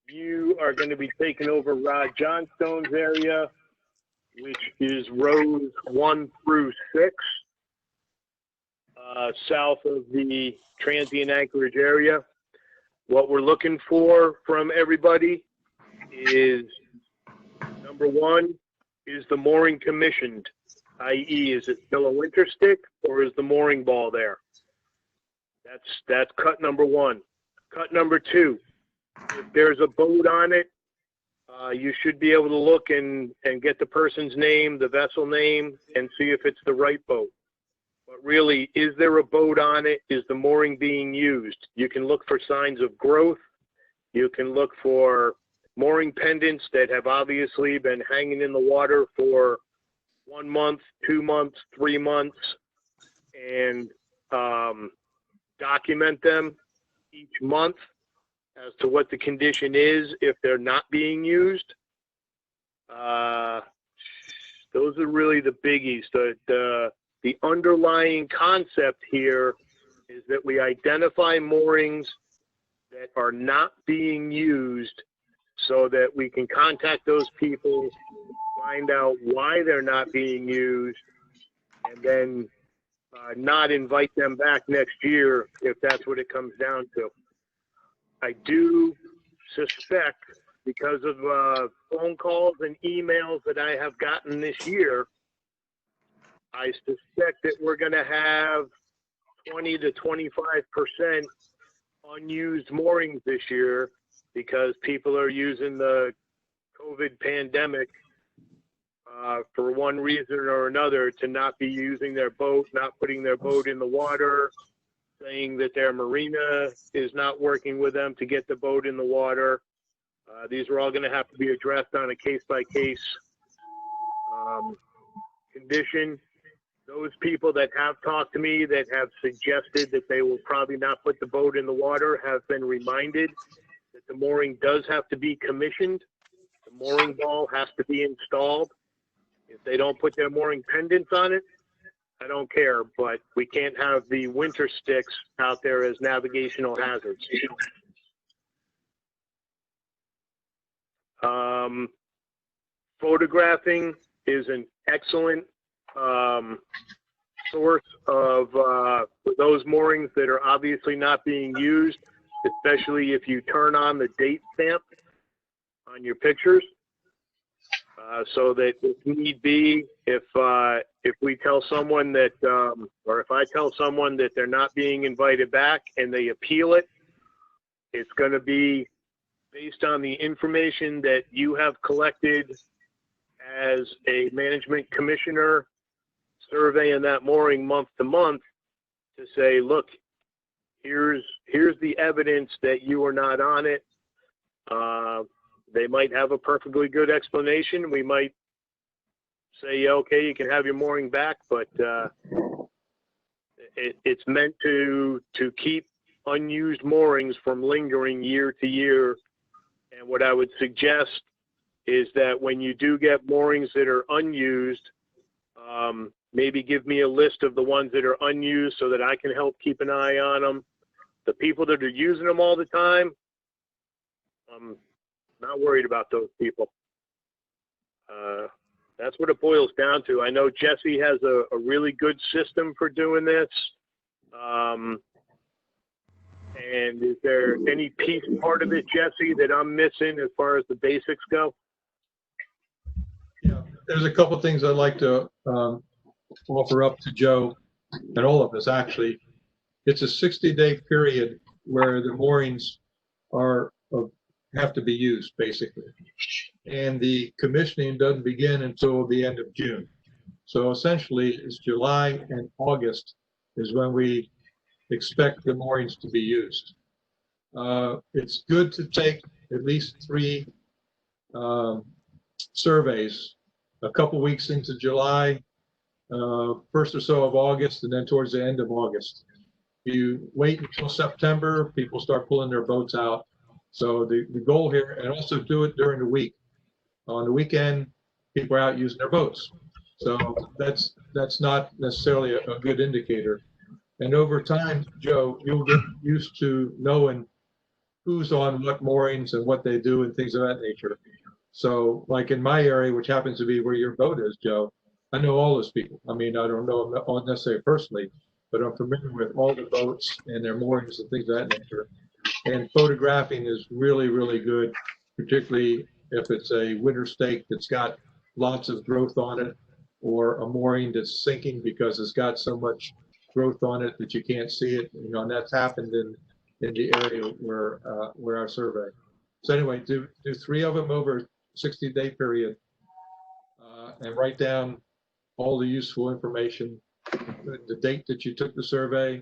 you are going to be taking over Rod Johnstone's area, which is rows 1 through 6, south of the transient anchorage area. What we're looking for from everybody is, number 1, is the mooring commissioned? i.e., is it still a winter stick or is the mooring ball there? That's cut number 1. Cut number 2, if there's a boat on it, you should be able to look and get the person's name, the vessel name, and see if it's the right boat. But really, is there a boat on it? Is the mooring being used? You can look for signs of growth. You can look for mooring pendants that have obviously been hanging in the water for 1 month, 2 months, 3 months, and document them each month as to what the condition is if they're not being used. Those are really the biggies. The underlying concept here is that we identify moorings that are not being used so that we can contact those people, find out why they're not being used, and then not invite them back next year if that's what it comes down to. I do suspect, because of phone calls and emails that I have gotten this year, I suspect that we're going to have 20 to 25% unused moorings this year because people are using the COVID pandemic for one reason or another to not be using their boat, not putting their boat in the water, saying that their marina is not working with them to get the boat in the water. These are all going to have to be addressed on a case-by-case condition. Those people that have talked to me that have suggested that they will probably not put the boat in the water have been reminded that the mooring does have to be commissioned. The mooring ball has to be installed. If they don't put their mooring pendants on it, I don't care, but we can't have the winter sticks out there as navigational hazards. Photographing is an excellent source of those moorings that are obviously not being used, especially if you turn on the date stamp on your pictures, so that if need be, if we tell someone that, or if I tell someone that they're not being invited back and they appeal it, it's going to be based on the information that you have collected as a management commissioner, surveying that mooring month to month to say, look, here's the evidence that you are not on it. They might have a perfectly good explanation. We might say, yeah, okay, you can have your mooring back, but it's meant to keep unused moorings from lingering year to year. And what I would suggest is that when you do get moorings that are unused, maybe give me a list of the ones that are unused so that I can help keep an eye on them. The people that are using them all the time, I'm not worried about those people. That's what it boils down to. I know Jesse has a really good system for doing this. And is there any piece part of it, Jesse, that I'm missing as far as the basics go? Yeah, there's a couple things I'd like to offer up to Joe and all of us, actually. It's a 60-day period where the moorings have to be used, basically. And the commissioning doesn't begin until the end of June. So essentially, it's July and August is when we expect the moorings to be used. It's good to take at least 3 surveys, a couple weeks into July, first or so of August, and then towards the end of August. You wait until September, people start pulling their boats out. So the goal here, and also do it during the week. On the weekend, people are out using their boats. So that's not necessarily a good indicator. And over time, Joe, you'll get used to knowing who's on what moorings and what they do and things of that nature. So like in my area, which happens to be where your boat is, Joe, I know all those people. I mean, I don't know them necessarily personally, but I'm familiar with all the boats and their moorings and things of that nature. And photographing is really, really good, particularly if it's a winter stake that's got lots of growth on it, or a mooring that's sinking because it's got so much growth on it that you can't see it. You know, and that's happened in the area where our survey. So anyway, do 3 of them over a 60-day period, and write down all the useful information, the date that you took the survey,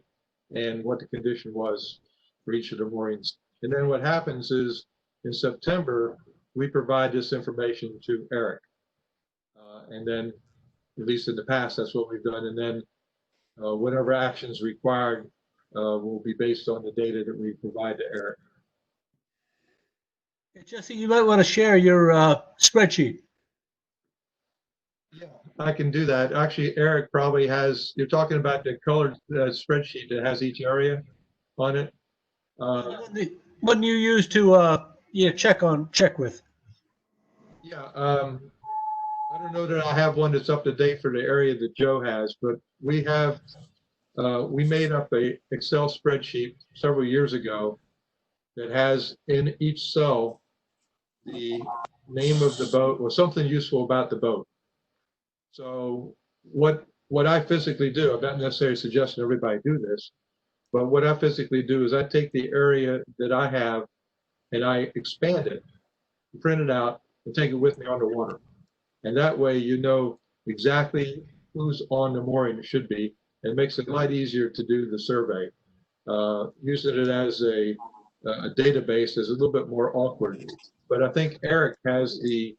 and what the condition was for each of the moorings. And then what happens is in September, we provide this information to Eric. And then At least in the past, that's what we've done. And then whatever actions required will be based on the data that we provide to Eric. Hey, Jesse, you might want to share your spreadsheet. Yeah, I can do that. Actually, Eric probably has, you're talking about the colored spreadsheet that has each area on it. What do you use to check with? Yeah, I don't know that I have one that's up to date for the area that Joe has, but we have, we made up a Excel spreadsheet several years ago that has in each cell the name of the boat or something useful about the boat. So what I physically do, I'm not necessarily suggesting everybody do this, but what I physically do is I take the area that I have and I expand it, print it out, and take it with me on the water. And that way you know exactly who's on the mooring it should be. It makes it a lot easier to do the survey. Using it as a database is a little bit more awkward. But I think Eric has the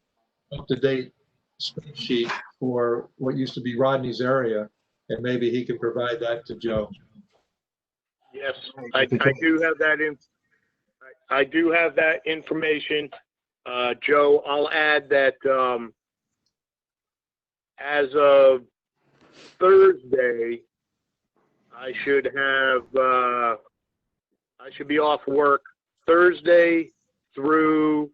up-to-date spreadsheet for what used to be Rodney's area, and maybe he can provide that to Joe. Yes, I do have that in. I do have that information. Joe, I'll add that as of Thursday, I should have, I should be off work Thursday through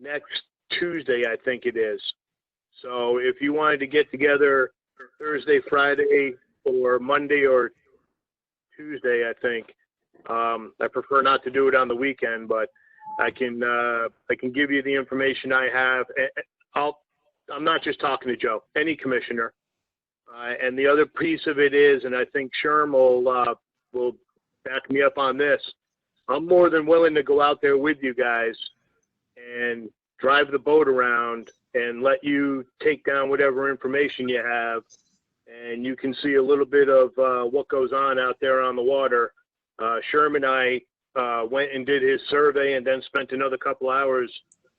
next Tuesday, I think it is. So if you wanted to get together Thursday, Friday, or Monday or Tuesday, I think. I prefer not to do it on the weekend, but I can give you the information I have. I'm not just talking to Joe, any commissioner. And the other piece of it is, and I think Sherm will back me up on this, I'm more than willing to go out there with you guys and drive the boat around and let you take down whatever information you have, and you can see a little bit of what goes on out there on the water. Sherm and I went and did his survey and then spent another couple hours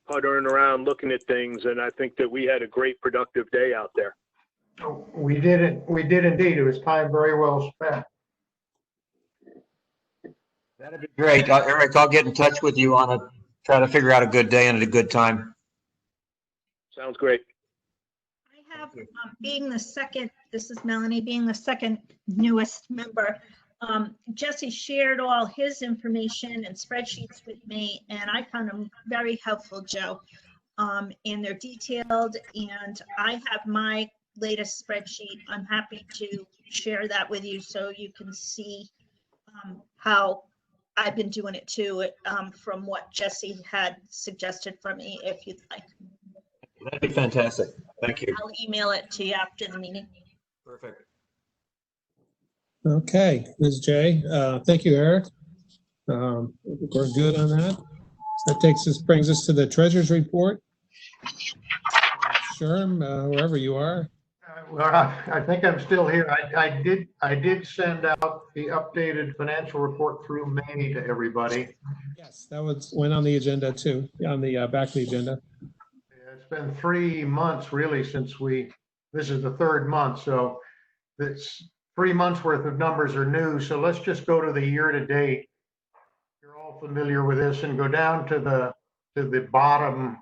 puttering around looking at things, and I think that we had a great productive day out there. We did indeed. It was time very well spent. That'd be great. Eric, I'll get in touch with you on try to figure out a good day and a good time. Sounds great. I have, being the second, this is Melanie, being the second newest member, Jesse shared all his information and spreadsheets with me, and I found them very helpful, Joe. And they're detailed, and I have my latest spreadsheet. I'm happy to share that with you so you can see how I've been doing it too, from what Jesse had suggested for me, if you'd like. That'd be fantastic. Thank you. I'll email it to you after the meeting. Perfect. Okay, Ms. J. Thank you, Eric. We're good on that. That brings us to the treasurer's report. Sherm, wherever you are. Well, I think I'm still here. I did send out the updated financial report through May to everybody. Yes, that went on the agenda too, on the back of the agenda. It's been 3 months really since this is the third month, so it's 3 months worth of numbers are new. So let's just go to the year to date. You're all familiar with this, and go down to the bottom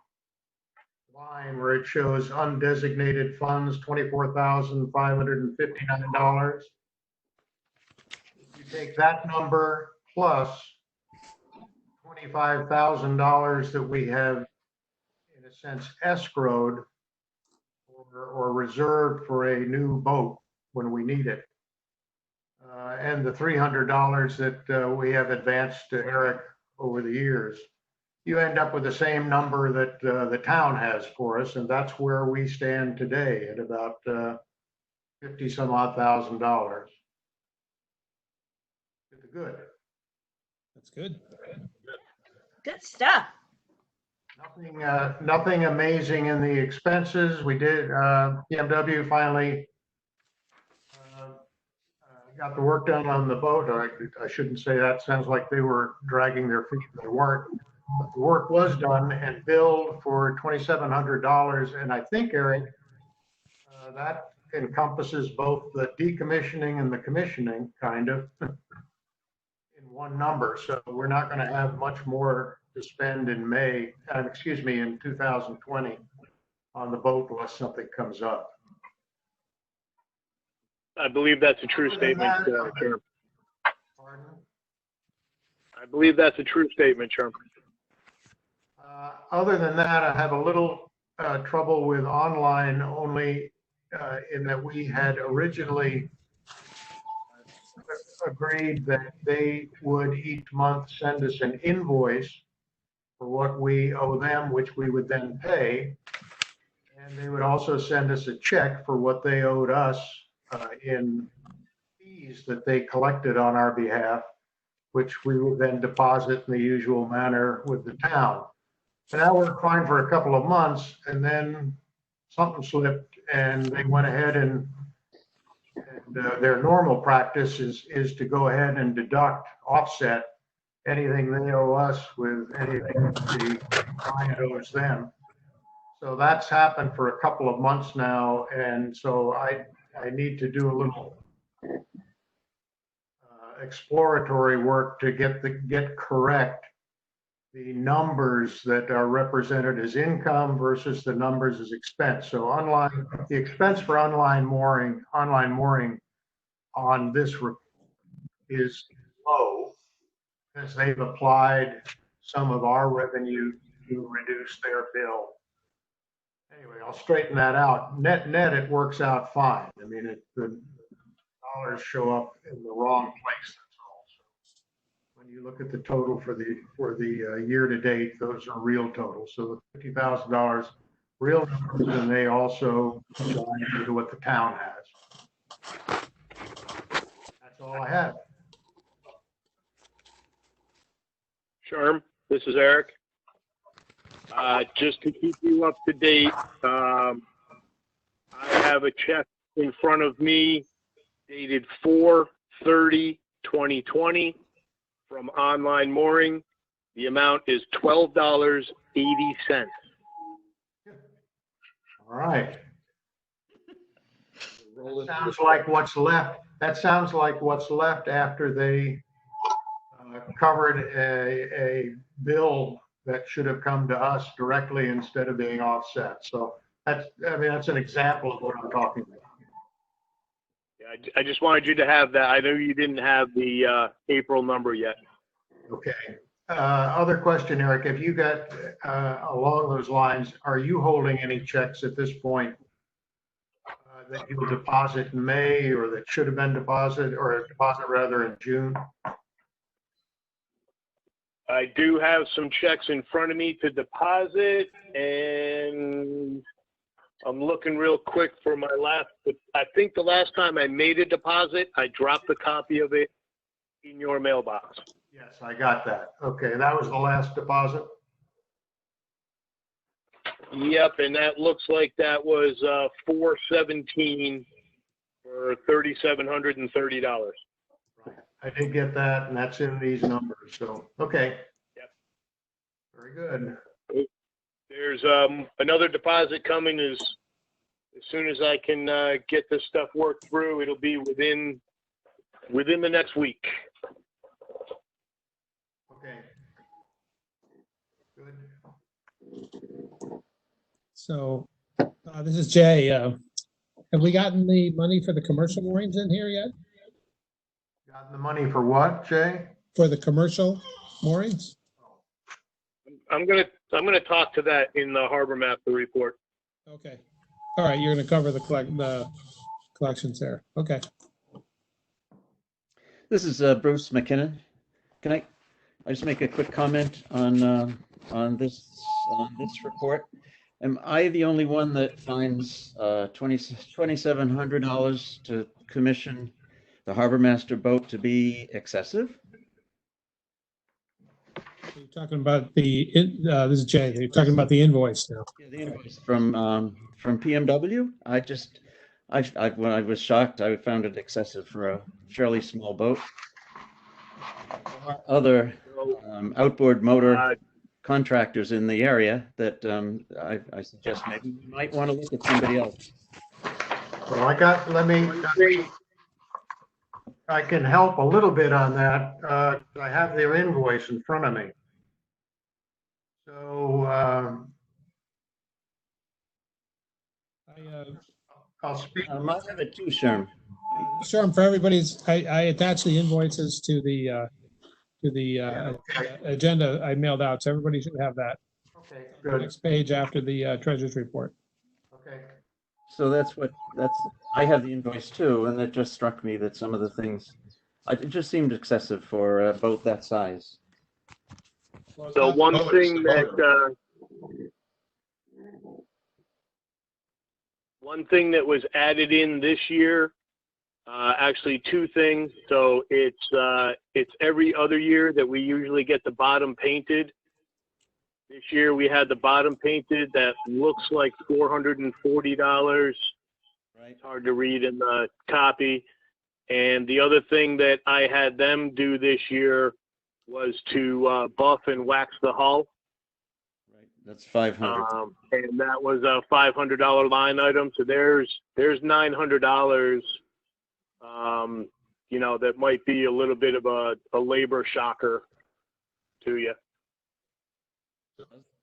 line where it shows undesignated funds, $24,559. If you take that number plus $25,000 that we have, in a sense, escrowed or reserved for a new boat when we need it, and the $300 that we have advanced to Eric over the years, you end up with the same number that the town has for us, and that's where we stand today at about 50 some odd $1,000. Good. That's good. Good stuff. Nothing amazing in the expenses. We did, BMW finally got the work done on the boat. I shouldn't say that. Sounds like they were dragging their feet. They weren't. But the work was done and billed for $2,700. And I think, Eric, That encompasses both the decommissioning and the commissioning, kind of, in one number. So we're not going to have much more to spend in in 2020 on the boat unless something comes up. I believe that's a true statement, Chairman. Pardon? I believe that's a true statement, Chairman. Other than that, I have a little trouble with online only in that we had originally agreed that they would each month send us an invoice for what we owe them, which we would then pay. And they would also send us a check for what they owed us in fees that they collected on our behalf, which we would then deposit in the usual manner with the town. And that worked fine for a couple of months, and then something slipped, and they went ahead and their normal practice is to go ahead and offset anything they owe us with anything the client owes them. So that's happened for a couple of months now, and so I need to do a little exploratory work to get correct the numbers that are represented as income versus the numbers as expense. So the expense for online mooring on this is low because they've applied some of our revenue to reduce their bill. Anyway, I'll straighten that out. Net, it works out fine. I mean, the dollars show up in the wrong place. That's all. So when you look at the total for the year to date, those are real totals. So the $50,000 real numbers, and they also join into what the town has. That's all I have. Sherm, this is Eric. Just to keep you up to date, I have a check in front of me dated 4/30/2020 from Online Mooring. The amount is $12.80. All right. That sounds like what's left. That sounds like what's left after they covered a bill that should have come to us directly instead of being offset. So that's an example of what I'm talking about. Yeah, I just wanted you to have that. I know you didn't have the April number yet. Okay. Other question, Eric, if you got along those lines, are you holding any checks at this point that you will deposit in May or that should have been deposited or deposit rather in June? I do have some checks in front of me to deposit, and I'm looking real quick for my last, I think the last time I made a deposit, I dropped a copy of it in your mailbox. Yes, I got that. Okay, that was the last deposit? Yep, and that looks like that was 4/17 for $3,730. Right. I did get that, and that's in these numbers. So, okay. Yep. Very good. There's another deposit coming as soon as I can get this stuff worked through. It'll be within the next week. Okay. Good. So this is Jay. Have we gotten the money for the commercial moorings in here yet? Gotten the money for what, Jay? For the commercial moorings? I'm gonna talk to that in the harbor master report. Okay. All right. You're going to cover the collections there. Okay. This is Bruce McKinnon. Can I just make a quick comment on this report? Am I the only one that finds $2,700 to commission the harbor master boat to be excessive? You're talking about this is Jay. You're talking about the invoice now. Yeah, the invoice from PMW. When I was shocked, I found it excessive for a fairly small boat. Other outboard motor contractors in the area that I suggest maybe you might want to look at somebody else. Well, I can help a little bit on that. I have their invoice in front of me. So, I'll speak. I might have it too, Sherm. Sherm, for everybody's, I attached the invoices to the Okay. agenda I mailed out, so everybody should have that. Okay, The good. next page after the treasurer's report. Okay. So I have the invoice too, and it just struck me that some of the things, it just seemed excessive for a boat that size. So one thing that was added in this year, actually two things. So it's every other year that we usually get the bottom painted. This year we had the bottom painted. That looks like $440. Right. It's hard to read in the copy. And the other thing that I had them do this year was to buff and wax the hull. Right. That's 500. And that was a $500 line item. So there's $900. You know, that might be a little bit of a labor shocker to you.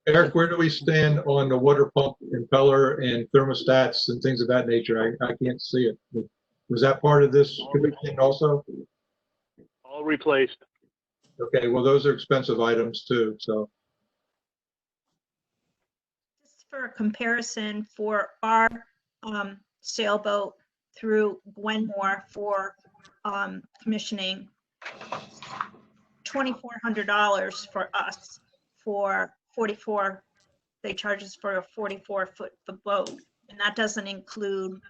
Eric, where do we stand on the water pump impeller and thermostats and things of that nature? I can't see it. Was that part of this commissioning also? All replaced. Okay, well, those are expensive items too, so. Just for a comparison, for our sailboat through Gwenmore for commissioning, $2,400 for us for 44. They charge us for a 44-foot boat, and that doesn't include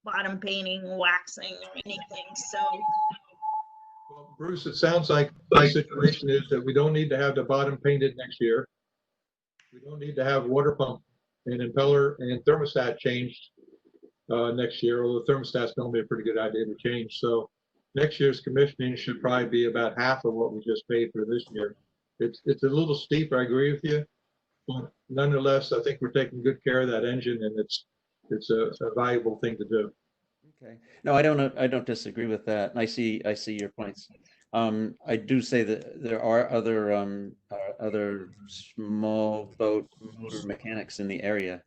bottom painting, waxing, or anything. So, Well, Bruce, it sounds like the situation is that we don't need to have the bottom painted next year. We don't need to have water pump and impeller and thermostat changed next year, although thermostat's normally a pretty good idea to change. So next year's commissioning should probably be about half of what we just paid for this year. It's a little steep, I agree with you, but nonetheless, I think we're taking good care of that engine, and it's a valuable thing to do. Okay. No, I don't disagree with that. I see your points. I do say that there are other small boat motor mechanics in the area.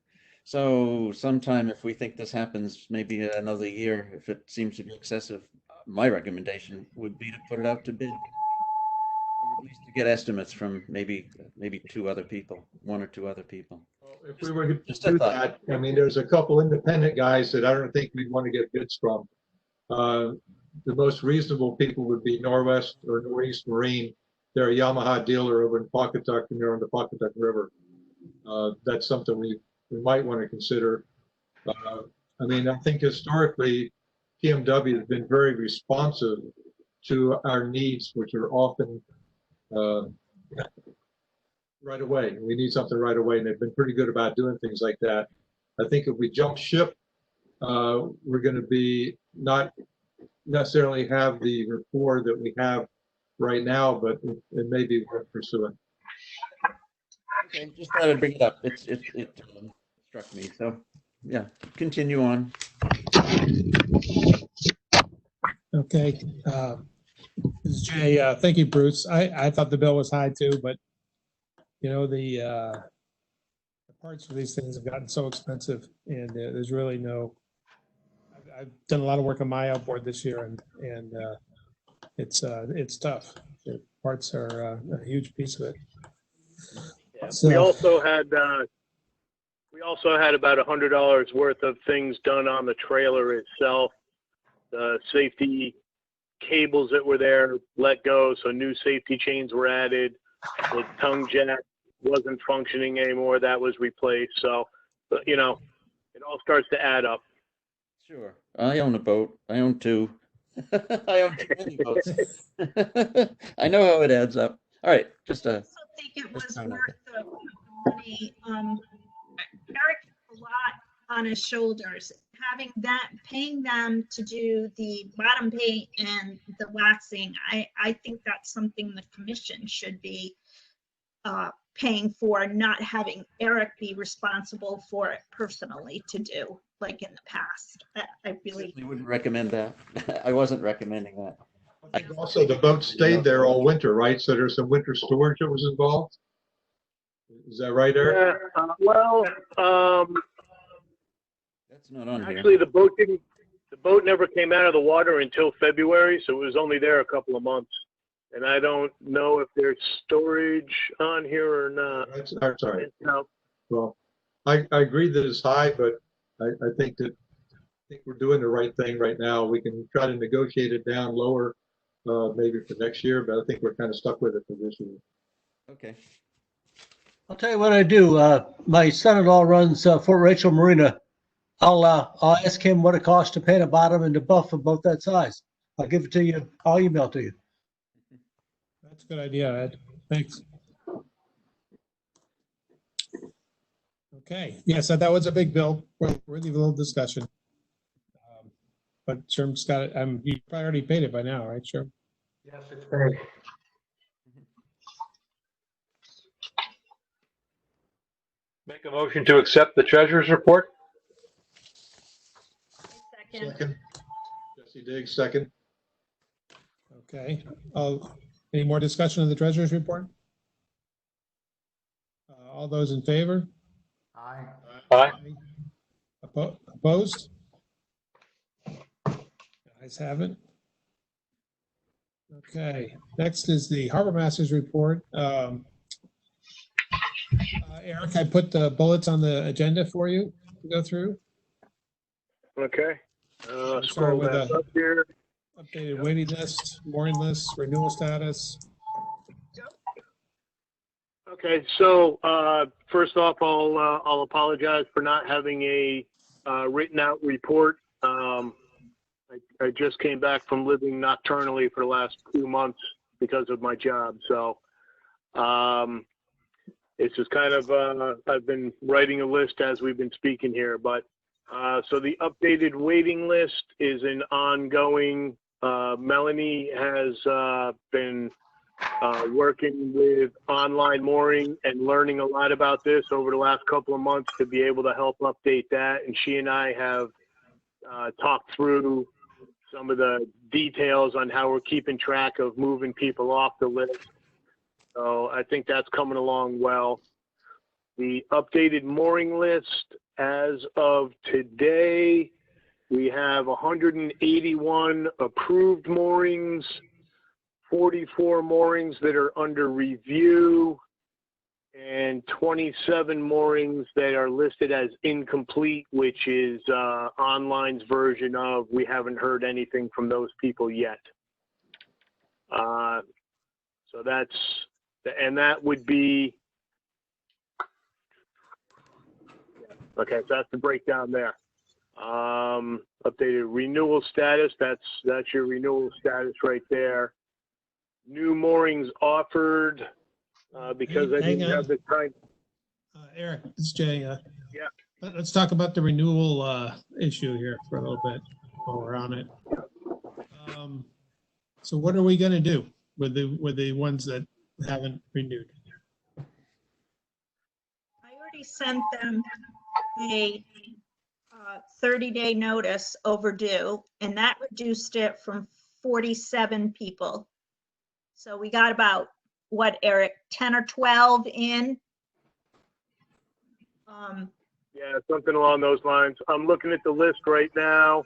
So sometime if we think this happens, maybe another year, if it seems to be excessive, my recommendation would be to put it out to bid. Or at least to get estimates from maybe two other people, one or two other people. If we were to do that, I mean, there's a couple independent guys that I don't think we'd want to get bids from. The most reasonable people would be Norwest or Northeast Marine. They're a Yamaha dealer over in Pawcatuck, and they're on the Pawcatuck River. That's something we might want to consider. I mean, I think historically, TMW has been very responsive to our needs, which are often right away. We need something right away, and they've been pretty good about doing things like that. I think if we jump ship, we're going to be not necessarily have the rapport that we have right now, but it may be worth pursuing. Okay, just thought I'd bring it up. It struck me. So yeah, continue on. Okay. This is Jay. Thank you, Bruce. I thought the bill was high too, but you know, the parts for these things have gotten so expensive, and there's really no. I've done a lot of work on my outboard this year, and it's tough. The parts are a huge piece of it. Yeah, So, we also had about $100 worth of things done on the trailer itself. The safety cables that were there let go, so new safety chains were added. The tongue jack wasn't functioning anymore, that was replaced. So, but, you know, it all starts to add up. Sure. I own a boat. I own two. I own too many boats. I know how it adds up. All right, just I also think it was worth the money. Eric had a lot on his shoulders. Having that, paying them to do the bottom paint and the waxing, I think that's something the commission should be paying for, not having Eric be responsible for it personally to do, like in the past. I really, Certainly wouldn't recommend that. I wasn't recommending that. I think also the boat stayed there all winter, right? So there's some winter storage that was involved. Is that right, Eric? Yeah, That's not on actually, here. the boat never came out of the water until February, so it was only there a couple of months. And I don't know if there's storage on here or not. I'm sorry. No. Well, I agree that it's high, but I think we're doing the right thing right now. We can try to negotiate it down lower, maybe for next year, but I think we're kind of stuck with it for this year. Okay. I'll tell you what I do. My son-in-law runs Fort Rachel Marina. I'll ask him what it costs to paint a bottom and a buff of both that size. I'll give it to you. I'll email it to you. That's a good idea, Ed. Thanks. Okay, yeah, so that was a big bill, really little discussion. But Sherm's got it, you probably already paid it by now, right, Sherm? Yes, it's paid. Make a motion to accept the treasurer's report? second. Second. Jesse Diggs, second. Okay, any more discussion of the treasurer's report? All those in favor? Aye. Aye. Opposed? Guys have it. Okay, next is the Harbor Master's report. Eric, I put the bullets on the agenda for you to go through. Okay. Start Scroll with back a up here. updated waiting list, mooring list, renewal status. Okay, so first off, I'll apologize for not having a written out report. I just came back from living nocturnally for the last 2 months because of my job. So it's just kind of, I've been writing a list as we've been speaking here. But so the updated waiting list is an ongoing. Melanie has been working with online mooring and learning a lot about this over the last couple of months to be able to help update that. And she and I have talked through some of the details on how we're keeping track of moving people off the list. So I think that's coming along well. The updated mooring list as of today, we have 181 approved moorings, 44 moorings that are under review, and 27 moorings that are listed as incomplete, which is online's version of we haven't heard anything from those people yet. So that's, and that would be, okay, so that's the breakdown there. Updated renewal status, that's your renewal status right there. New moorings offered, because I didn't have the time. Eric, it's Jay. Yeah. Let's talk about the renewal issue here for a little bit while we're on it. So what are we going to do with the ones that haven't renewed? I already sent them a 30-day notice overdue, and that reduced it from 47 people. So we got about, what, Eric, 10 or 12 in? Yeah, something along those lines. I'm looking at the list right now.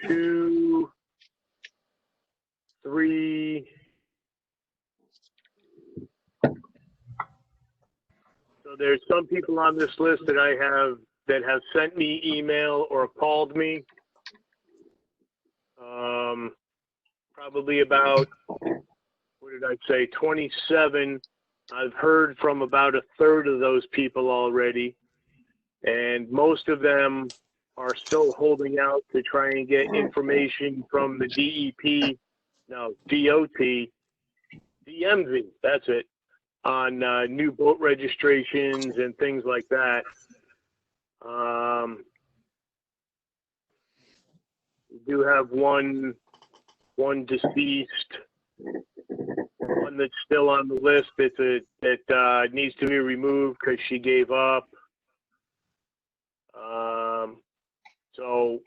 2, 3. So there's some people on this list that I have that have sent me email or called me. Probably about, what did I say, 27. I've heard from about a third of those people already, and most of them are still holding out to try and get information from the DEP, no, DOT, DMV, that's it, on new boat registrations and things like that. We do have one deceased one that's still on the list that needs to be removed because she gave up. So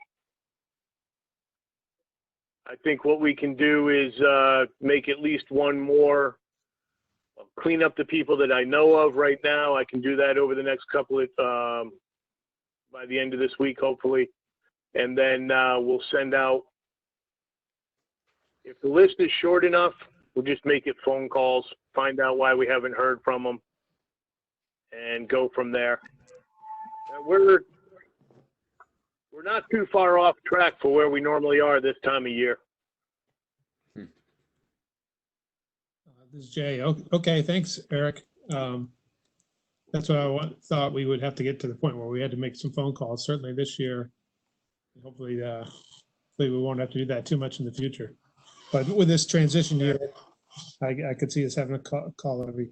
I think what we can do is make at least one more. I'll clean up the people that I know of right now. I can do that over the next couple of, by the end of this week, hopefully. And then we'll send out, if the list is short enough, we'll just make it phone calls, find out why we haven't heard from them, and go from there. We're not too far off track for where we normally are this time of year. This is Jay. Okay, thanks, Eric. That's what I thought we would have to get to the point where we had to make some phone calls, certainly this year. Hopefully, we won't have to do that too much in the future. But with this transition year, I could see us having a call every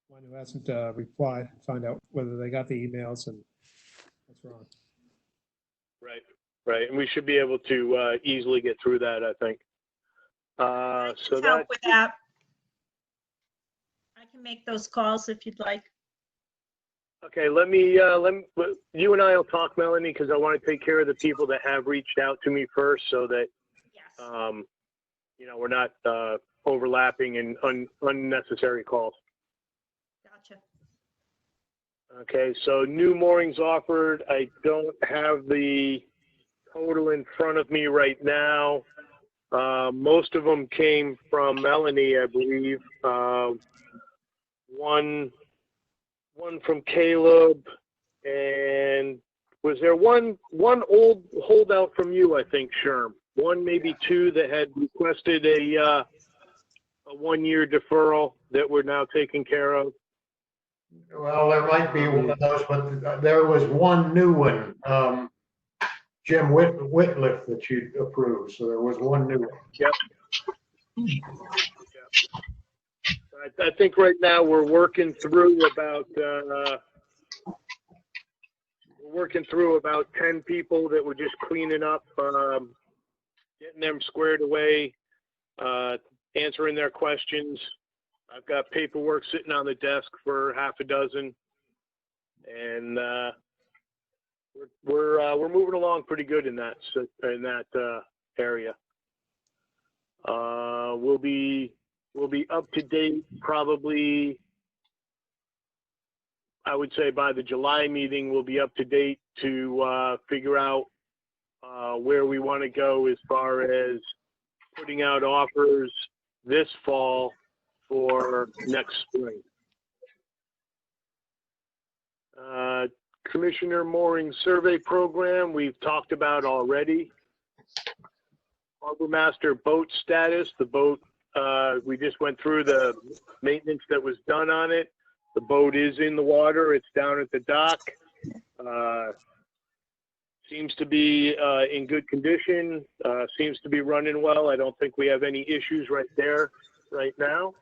one who hasn't replied, find out whether they got the emails and what's wrong. Right. And we should be able to easily get through that, I think. So Help with that. I can make those calls if you'd like. Okay, let me, you and I will talk, Melanie, because I want to take care of the people that have reached out to me first so that, Yes. we're not overlapping and unnecessary calls. Gotcha. Okay, so new moorings offered. I don't have the total in front of me right now. Most of them came from Melanie, I believe. One from Caleb, and was there one old holdout from you, I think, Sherm? One, maybe two that had requested a 1-year deferral that we're now taking care of. Well, there might be one of those, but there was one new one, Jim Whitliff, that you approved. So there was one new one. Yep. I think right now we're working through about 10 people that we're just cleaning up, getting them squared away, answering their questions. I've got paperwork sitting on the desk for half a dozen, and we're moving along pretty good in that area. We'll be up to date probably, I would say by the July meeting, we'll be up to date to figure out where we want to go as far as putting out offers this fall for next spring. Commissioner Mooring Survey Program, we've talked about already. Harbor Master boat status, the boat, we just went through the maintenance that was done on it. The boat is in the water. It's down at the dock. Seems to be in good condition. Seems to be running well. I don't think we have any issues right there right now.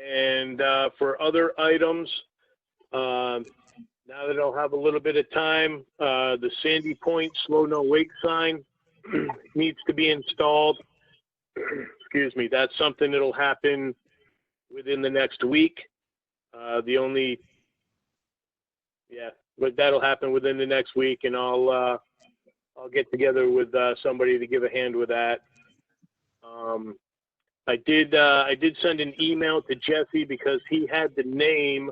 And for other items, now that I'll have a little bit of time, the Sandy Point Slow No Wake sign needs to be installed. Excuse me. That's something that'll happen within the next week. But that'll happen within the next week, and I'll get together with somebody to give a hand with that. I did send an email to Jesse because he had the name,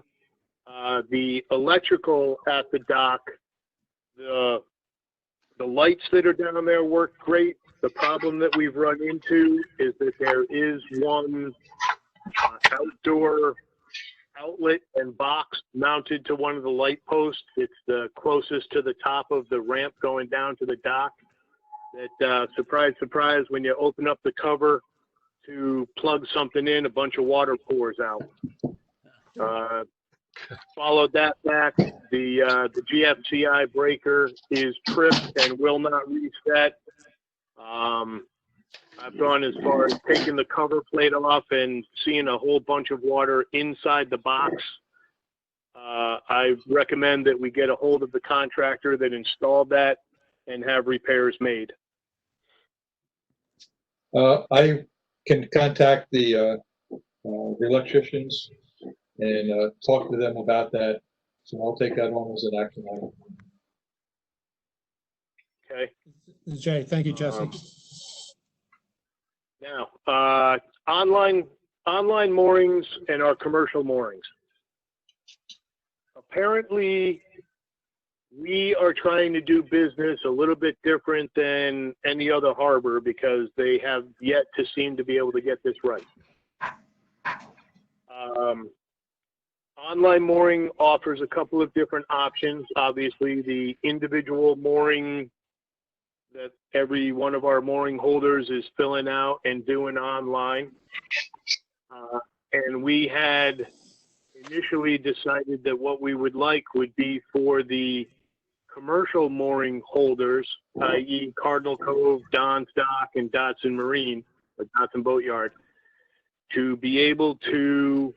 the electrical at the dock. The lights that are down there work great. The problem that we've run into is that there is one outdoor outlet and box mounted to one of the light posts. It's the closest to the top of the ramp going down to the dock. That surprise, surprise, when you open up the cover to plug something in, a bunch of water pours out. Followed that back. The GFCI breaker is tripped and will not reset. I've gone as far as taking the cover plate off and seeing a whole bunch of water inside the box. I recommend that we get a hold of the contractor that installed that and have repairs made. I can contact the electricians and talk to them about that. So I'll take that on as an action item. Okay. Jay, thank you, Jesse. Now, online moorings and our commercial moorings. Apparently, we are trying to do business a little bit different than any other harbor because they have yet to seem to be able to get this right. Online mooring offers a couple of different options. Obviously, the individual mooring that every one of our mooring holders is filling out and doing online. And we had initially decided that what we would like would be for the commercial mooring holders, i.e. Cardinal Cove, Don's Dock, and Dotson Marine, or Dotson Boatyard, to be able to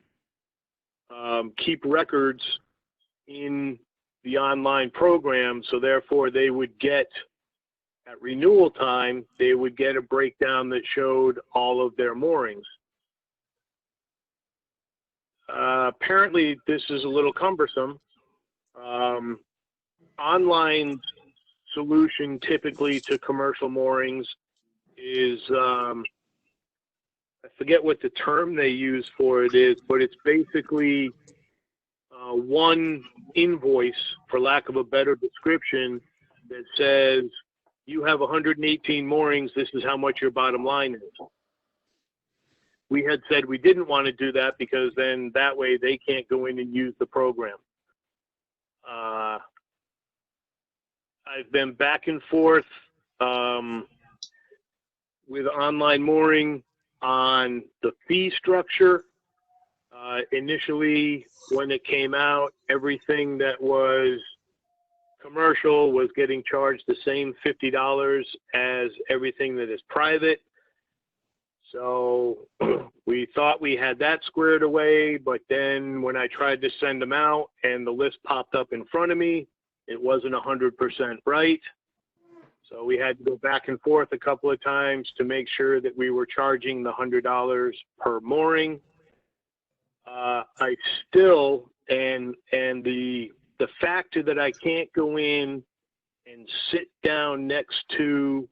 keep records in the online program. So therefore they would get, at renewal time, they would get a breakdown that showed all of their moorings. Apparently this is a little cumbersome. Online solution typically to commercial moorings is, I forget what the term they use for it is, but it's basically one invoice, for lack of a better description, that says you have 118 moorings, this is how much your bottom line is. We had said we didn't want to do that because then that way they can't go in and use the program. I've been back and forth with online mooring on the fee structure. Initially, when it came out, everything that was commercial was getting charged the same $50 as everything that is private. So we thought we had that squared away, but then when I tried to send them out and the list popped up in front of me, it wasn't 100% right. So we had to go back and forth a couple of times to make sure that we were charging the $100 per mooring. I still, and the factor that I can't go in and sit down next to,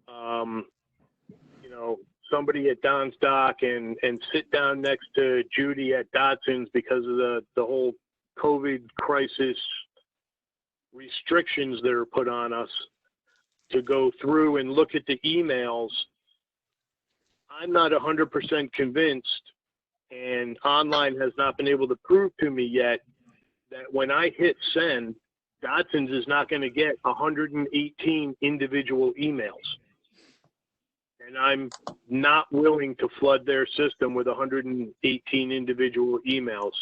you know, somebody at Don's Dock and sit down next to Judy at Dotson's because of the whole COVID crisis restrictions that are put on us, to go through and look at the emails. I'm not 100% convinced, and online has not been able to prove to me yet, that when I hit send, Dotson's is not going to get 118 individual emails. And I'm not willing to flood their system with 118 individual emails.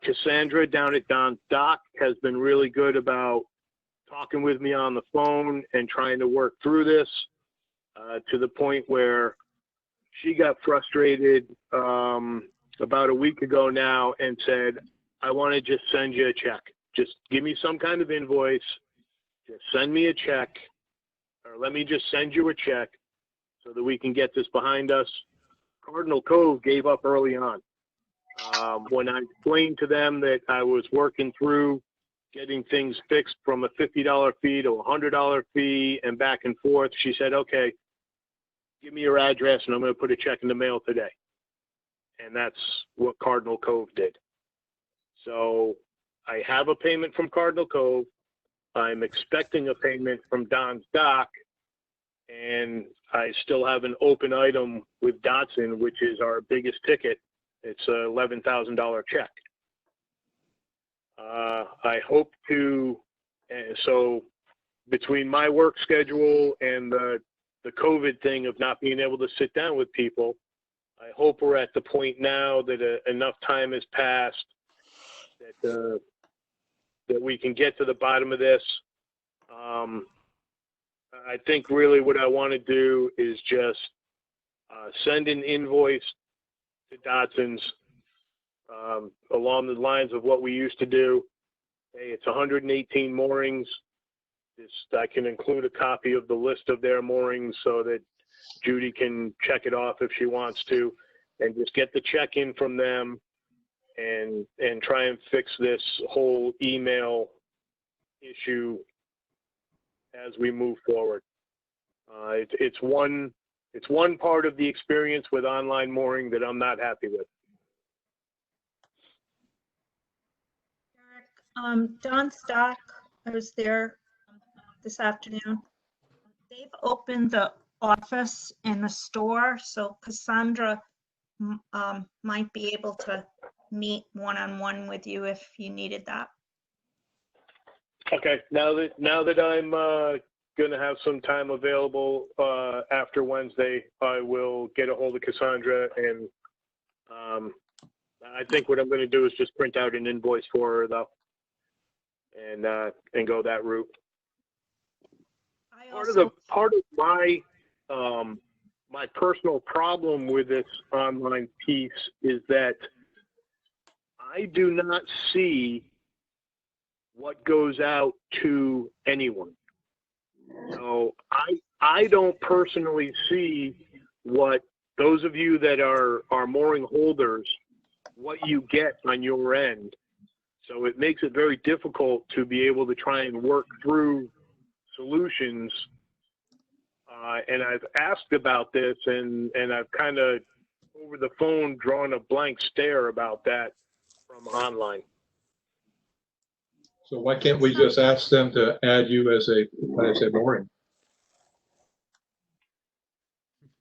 Cassandra down at Don's Dock has been really good about talking with me on the phone and trying to work through this, to the point where she got frustrated about a week ago now and said, I want to just send you a check. Just give me some kind of invoice. Just send me a check, or let me just send you a check so that we can get this behind us. Cardinal Cove gave up early on. When I explained to them that I was working through getting things fixed from a $50 fee to a $100 fee and back and forth, she said, okay, give me your address and I'm going to put a check in the mail today. And that's what Cardinal Cove did. So I have a payment from Cardinal Cove. I'm expecting a payment from Don's Dock, and I still have an open item with Dotson, which is our biggest ticket. It's a $11,000 check. I hope to, so between my work schedule and the COVID thing of not being able to sit down with people, I hope we're at the point now that enough time has passed that that we can get to the bottom of this. I think really what I want to do is just send an invoice to Dotson's along the lines of what we used to do. Hey, it's 118 moorings. I can include a copy of the list of their moorings so that Judy can check it off if she wants to, and just get the check-in from them and try and fix this whole email issue as we move forward. It's one part of the experience with online mooring that I'm not happy with. Don Stock, I was there this afternoon. They've opened the office in the store, so Cassandra might be able to meet one-on-one with you if you needed that. Okay, now that I'm gonna have some time available after Wednesday, I will get a hold of Cassandra, and I think what I'm gonna do is just print out an invoice for her though, and go that route. Part of my my personal problem with this online piece is that I do not see what goes out to anyone. So I don't personally see what those of you that are mooring holders, what you get on your end. So it makes it very difficult to be able to try and work through solutions. And I've asked about this, and I've kind of over the phone drawn a blank stare about that from online. So why can't we just ask them to add you as a mooring?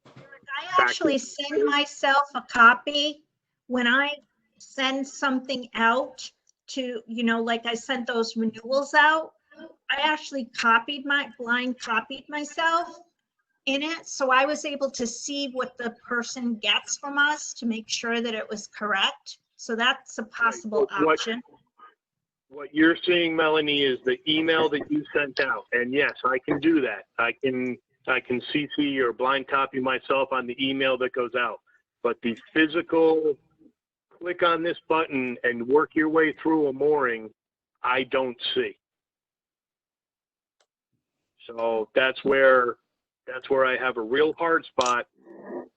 I actually send myself a copy when I send something out to, like I sent those renewals out. I actually blind copied myself in it. So I was able to see what the person gets from us to make sure that it was correct. So that's a possible option. What you're seeing, Melanie, is the email that you sent out. And yes, I can do that. I can CC or blind copy myself on the email that goes out. But the physical click on this button and work your way through a mooring, I don't see. So that's where I have a real hard spot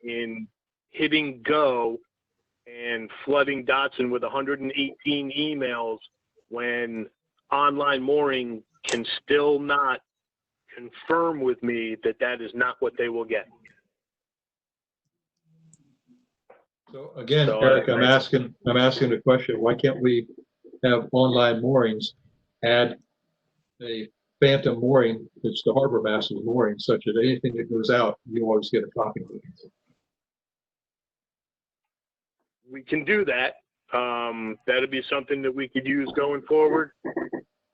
in hitting go and flooding Dotson with 118 emails when online mooring can still not confirm with me that that is not what they will get. So again, Eric, I'm asking the question, why can't we have online moorings add a phantom mooring that's the harbor master's mooring, such that anything that goes out, you always get a copy of it? We can do that. That'd be something that we could use going forward.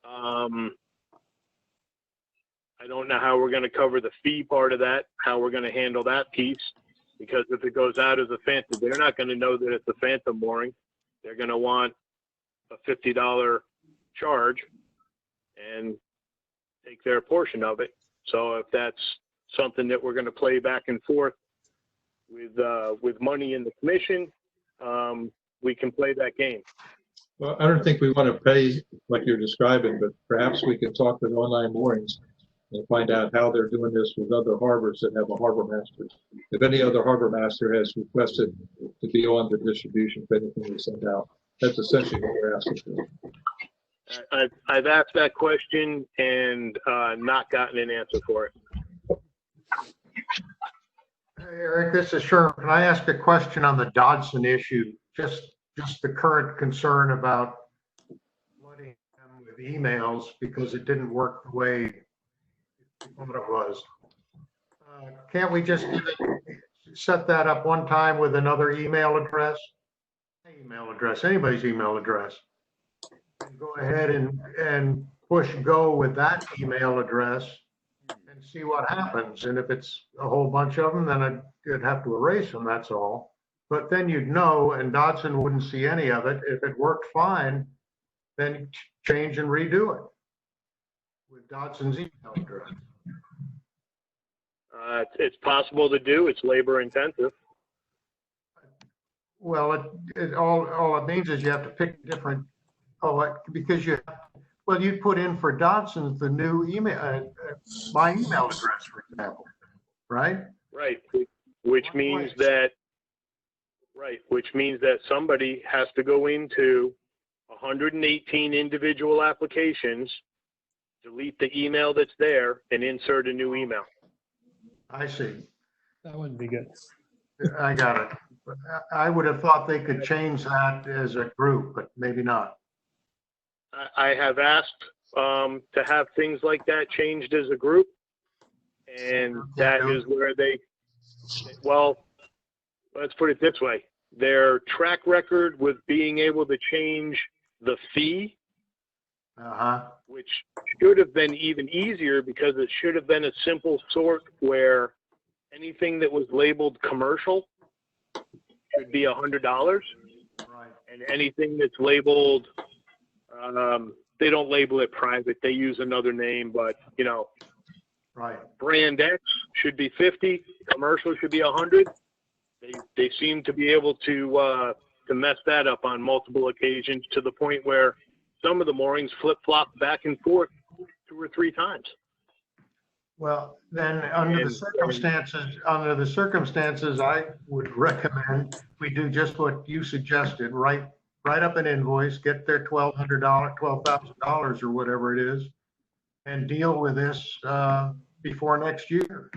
I don't know how we're going to cover the fee part of that, how we're going to handle that piece, because if it goes out as a phantom, they're not going to know that it's a phantom mooring. They're going to want a $50 charge and take their portion of it. So if that's something that we're going to play back and forth with money in the commission, we can play that game. Well, I don't think we want to pay like you're describing, but perhaps we can talk with online moorings and find out how they're doing this with other harbors that have a harbor master. If any other harbor master has requested to be on the distribution for anything we send out, that's essentially what we're asking for. I've asked that question and not gotten an answer for it. Hey, Eric, this is Sherman. Can I ask a question on the Dodson issue? Just the current concern about flooding them with emails because it didn't work the way you thought it was. Can't we just set that up one time with another email address? Anybody's email address. And go ahead and push go with that email address and see what happens. And if it's a whole bunch of them, then I'd have to erase them, that's all. But then you'd know, and Dodson wouldn't see any of it. If it worked fine, then change and redo it with Dodson's email address. It's possible to do. It's labor intensive. Well, all it means is you have to pick different, because you put in for Dodson's the new email, my email address, for example, right? Right, which means that, somebody has to go into 118 individual applications, delete the email that's there, and insert a new email. I see. That wouldn't be good. I got it. But I would have thought they could change that as a group, but maybe not. I have asked to have things like that changed as a group, and that is where well, let's put it this way. Their track record with being able to change the fee, which should have been even easier because it should have been a simple sort where anything that was labeled commercial should be $100. Right. And anything that's labeled, they don't label it private. They use another name, but Right. brand X should be 50, commercial should be 100. They seem to be able to mess that up on multiple occasions to the point where some of the moorings flip-flop back and forth 2 or 3 times. Well, then under the circumstances, I would recommend we do just what you suggested, write up an invoice, get their $12,000 or whatever it is, and deal with this before next year.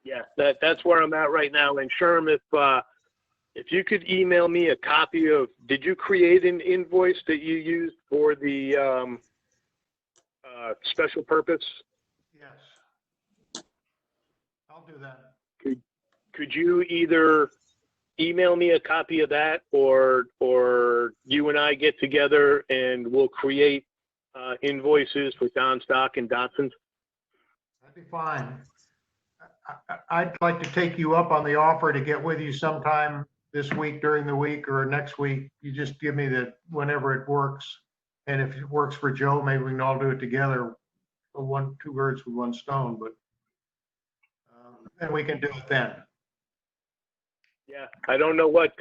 Yeah, that's where I'm at right now. And Sherm, if you could email me a copy of, did you create an invoice that you used for the special purpose? Yes. I'll do that. Could you either email me a copy of that, or you and I get together and we'll create invoices for Downstock and Dotson's? That'd be fine. I'd like to take you up on the offer to get with you sometime this week, during the week, or next week. You just give me whenever it works. And if it works for Joe, maybe we can all do it together. 2 birds with 1 stone, but and we can do it then. Yeah, I don't know what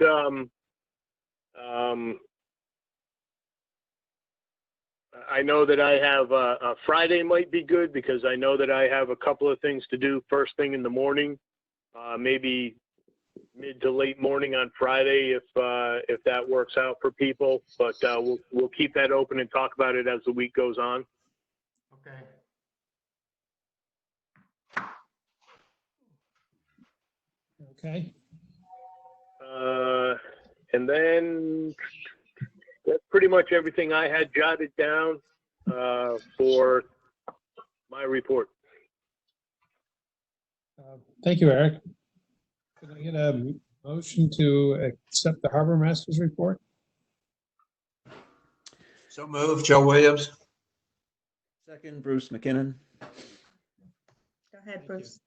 I know that I have a Friday might be good because I know that I have a couple of things to do first thing in the morning, maybe mid to late morning on Friday if that works out for people. But we'll keep that open and talk about it as the week goes on. Okay. Okay. And then that's pretty much everything I had jotted down for my report. Thank you, Eric. Can I get a motion to accept the Harbor Master's report? So moved, Joe Williams. Second, Bruce McKinnon. Go ahead, Bruce.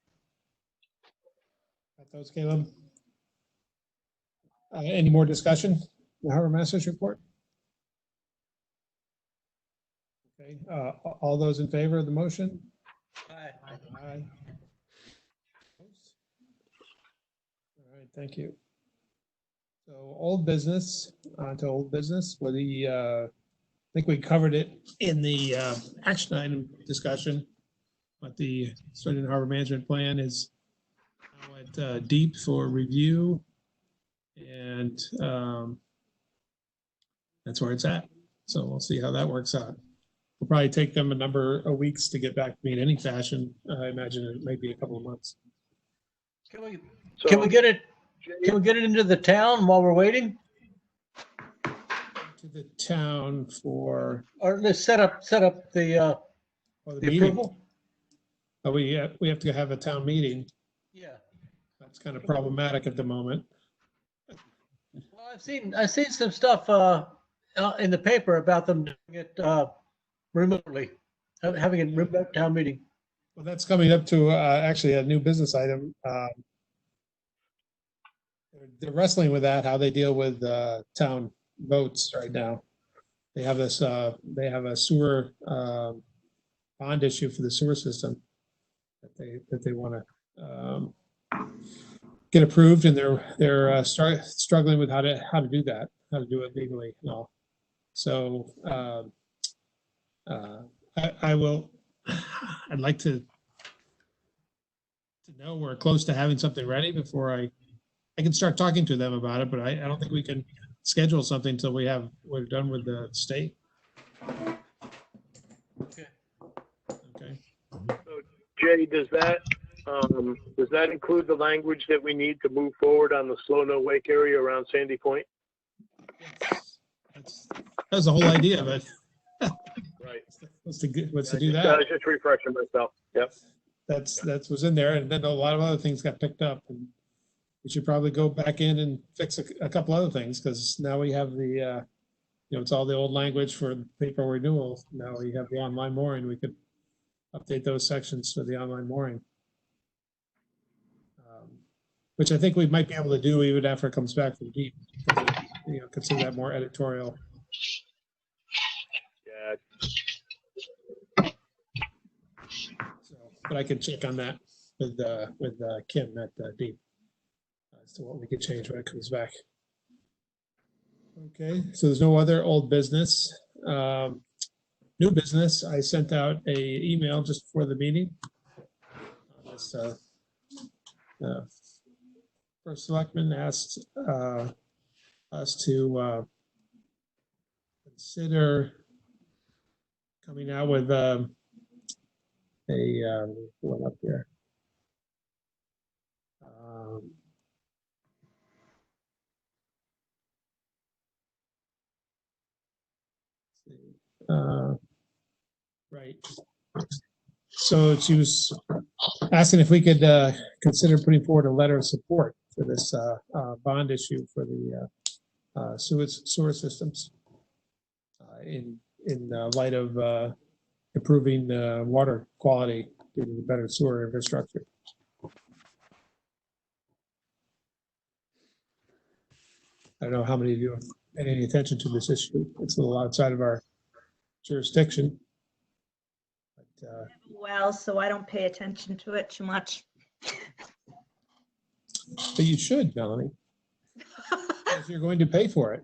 Got those, Caleb? Any more discussion? The Harbor Master's report? Okay, all those in favor of the motion? Aye. Aye. All right, thank you. So old business, on to old business. With the, I think we covered it in the action item discussion, but the Stonington Harbor Management Plan is now at deep for review, and that's where it's at. So we'll see how that works out. It'll probably take them a number of weeks to get back to me in any fashion. I imagine it might be a couple of months. Can we So, get it? Can we get it into the town while we're waiting? To the town for Or let's set up the the the meeting. approval? Oh, we have to have a town meeting. Yeah. That's kind of problematic at the moment. Well, I've seen some stuff in the paper about them doing it remotely, having a remote town meeting. Well, that's coming up to actually a new business item. They're wrestling with that, how they deal with town votes right now. They have this, they have a sewer bond issue for the sewer system that they want to get approved, and they're struggling with how to do that, how to do it legally and all. So I'd like to to know we're close to having something ready before I can start talking to them about it, but I don't think we can schedule something until we're done with the state. Okay. Okay. So, Jay, does that include the language that we need to move forward on the slow no wake area around Sandy Point? That was the whole idea of it. Right. Was to do that. I was just refreshing myself. Yep. That's was in there, and then a lot of other things got picked up, and we should probably go back in and fix a couple other things, because now we have the it's all the old language for paper renewal. Now we have the online mooring. We could update those sections for the online mooring, which I think we might be able to do even after it comes back from deep. Consider that more editorial. Yeah. So, but I can check on that with Kim at deep as to what we could change when it comes back. Okay, so there's no other old business. New business, I sent out a email just before the meeting. First selectman asked us to consider coming out with one up here. Right. So she was asking if we could consider putting forward a letter of support for this bond issue for the sewer systems in light of improving water quality due to the better sewer infrastructure. I don't know how many of you have paid any attention to this issue. It's a little outside of our jurisdiction. But, Well, so I don't pay attention to it too much. but you should, Melanie, because you're going to pay for it.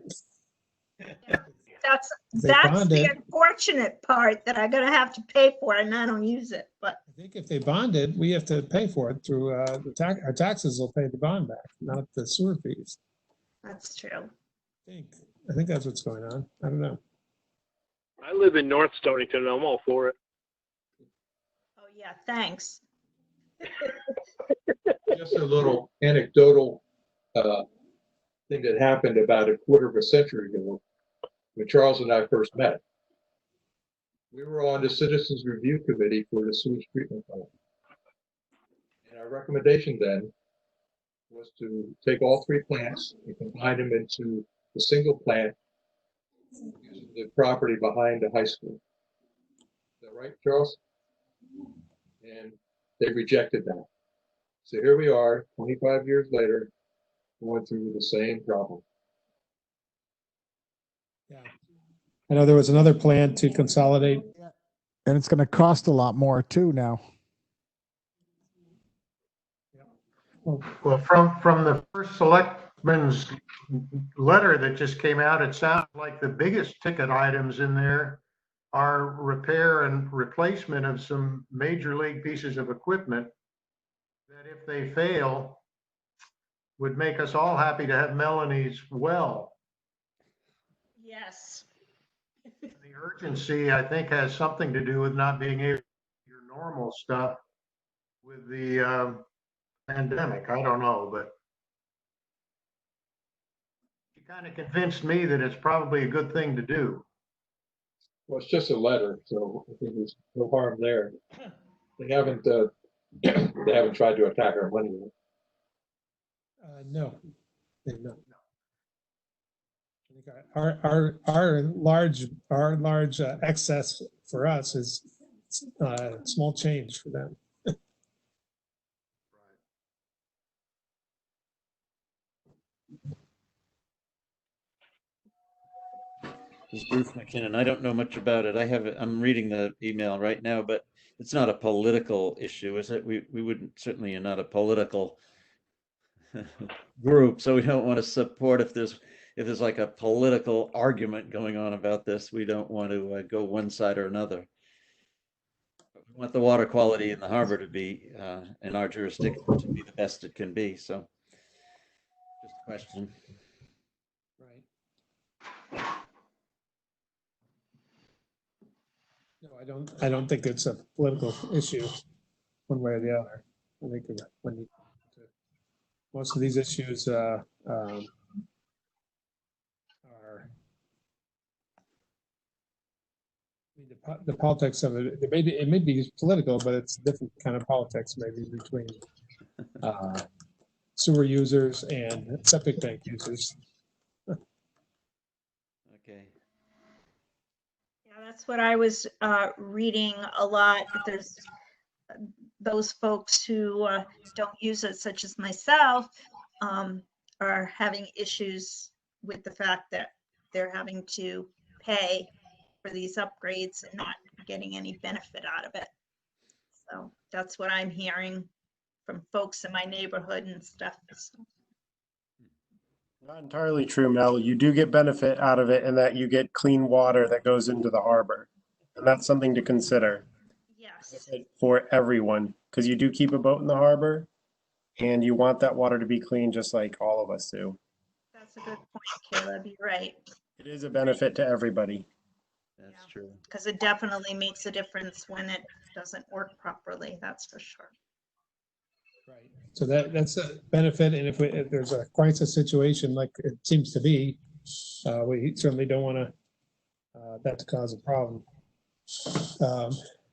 That's They bond the it. unfortunate part, that I'm gonna have to pay for it and I don't use it, but I think if they bonded, we have to pay for it through our taxes will pay the bond back, not the sewer fees. that's true. I think that's what's going on. I don't know. I live in North Stonington, and I'm all for it. Oh, yeah, thanks. Just a little anecdotal thing that happened about a quarter of a century ago when Charles and I first met. We were on the Citizens Review Committee for the sewage treatment plant. And our recommendation then was to take all three plants and combine them into a single plant using the property behind the high school. Is that right, Charles? And they rejected that. So here we are, 25 years later, going through the same problem. Yeah. I know there was another plan to consolidate. And it's going to cost a lot more too now. Well, from the first selectman's letter that just came out, it sounds like the biggest ticket items in there are repair and replacement of some major league pieces of equipment that, if they fail, would make us all happy to have Melanie's well. Yes. The urgency, I think, has something to do with not being able to do your normal stuff with the pandemic. I don't know, but you kind of convinced me that it's probably a good thing to do. Well, it's just a letter, so I think there's no harm there. They haven't tried to attack our money. No, they've not. Our large excess for us is small change for them. This is Bruce McKinnon. I don't know much about it. I'm reading the email right now, but it's not a political issue, is it? We wouldn't, certainly not a political group, so we don't want to support if there's like a political argument going on about this. We don't want to go one side or another. We want the water quality in the harbor to be, in our jurisdiction, to be the best it can be, so. Just a question. Right. No, I don't think it's a political issue one way or the other. I think that most of these issues are, I mean, the politics of it, it may be political, but it's a different kind of politics maybe between sewer users and septic tank users. Okay. Yeah, that's what I was reading a lot. There's those folks who don't use it, such as myself, are having issues with the fact that they're having to pay for these upgrades and not getting any benefit out of it. So that's what I'm hearing from folks in my neighborhood and stuff. So, Not entirely true, Mel. You do get benefit out of it in that you get clean water that goes into the harbor. And that's something to consider yes, for everyone, because you do keep a boat in the harbor and you want that water to be clean just like all of us do. that's a good point, Caleb. You're right. It is a benefit to everybody. That's Yeah. true. Because it definitely makes a difference when it doesn't work properly. That's for sure. Right. So that's a benefit. And if there's a crisis situation like it seems to be, we certainly don't want that to cause a problem.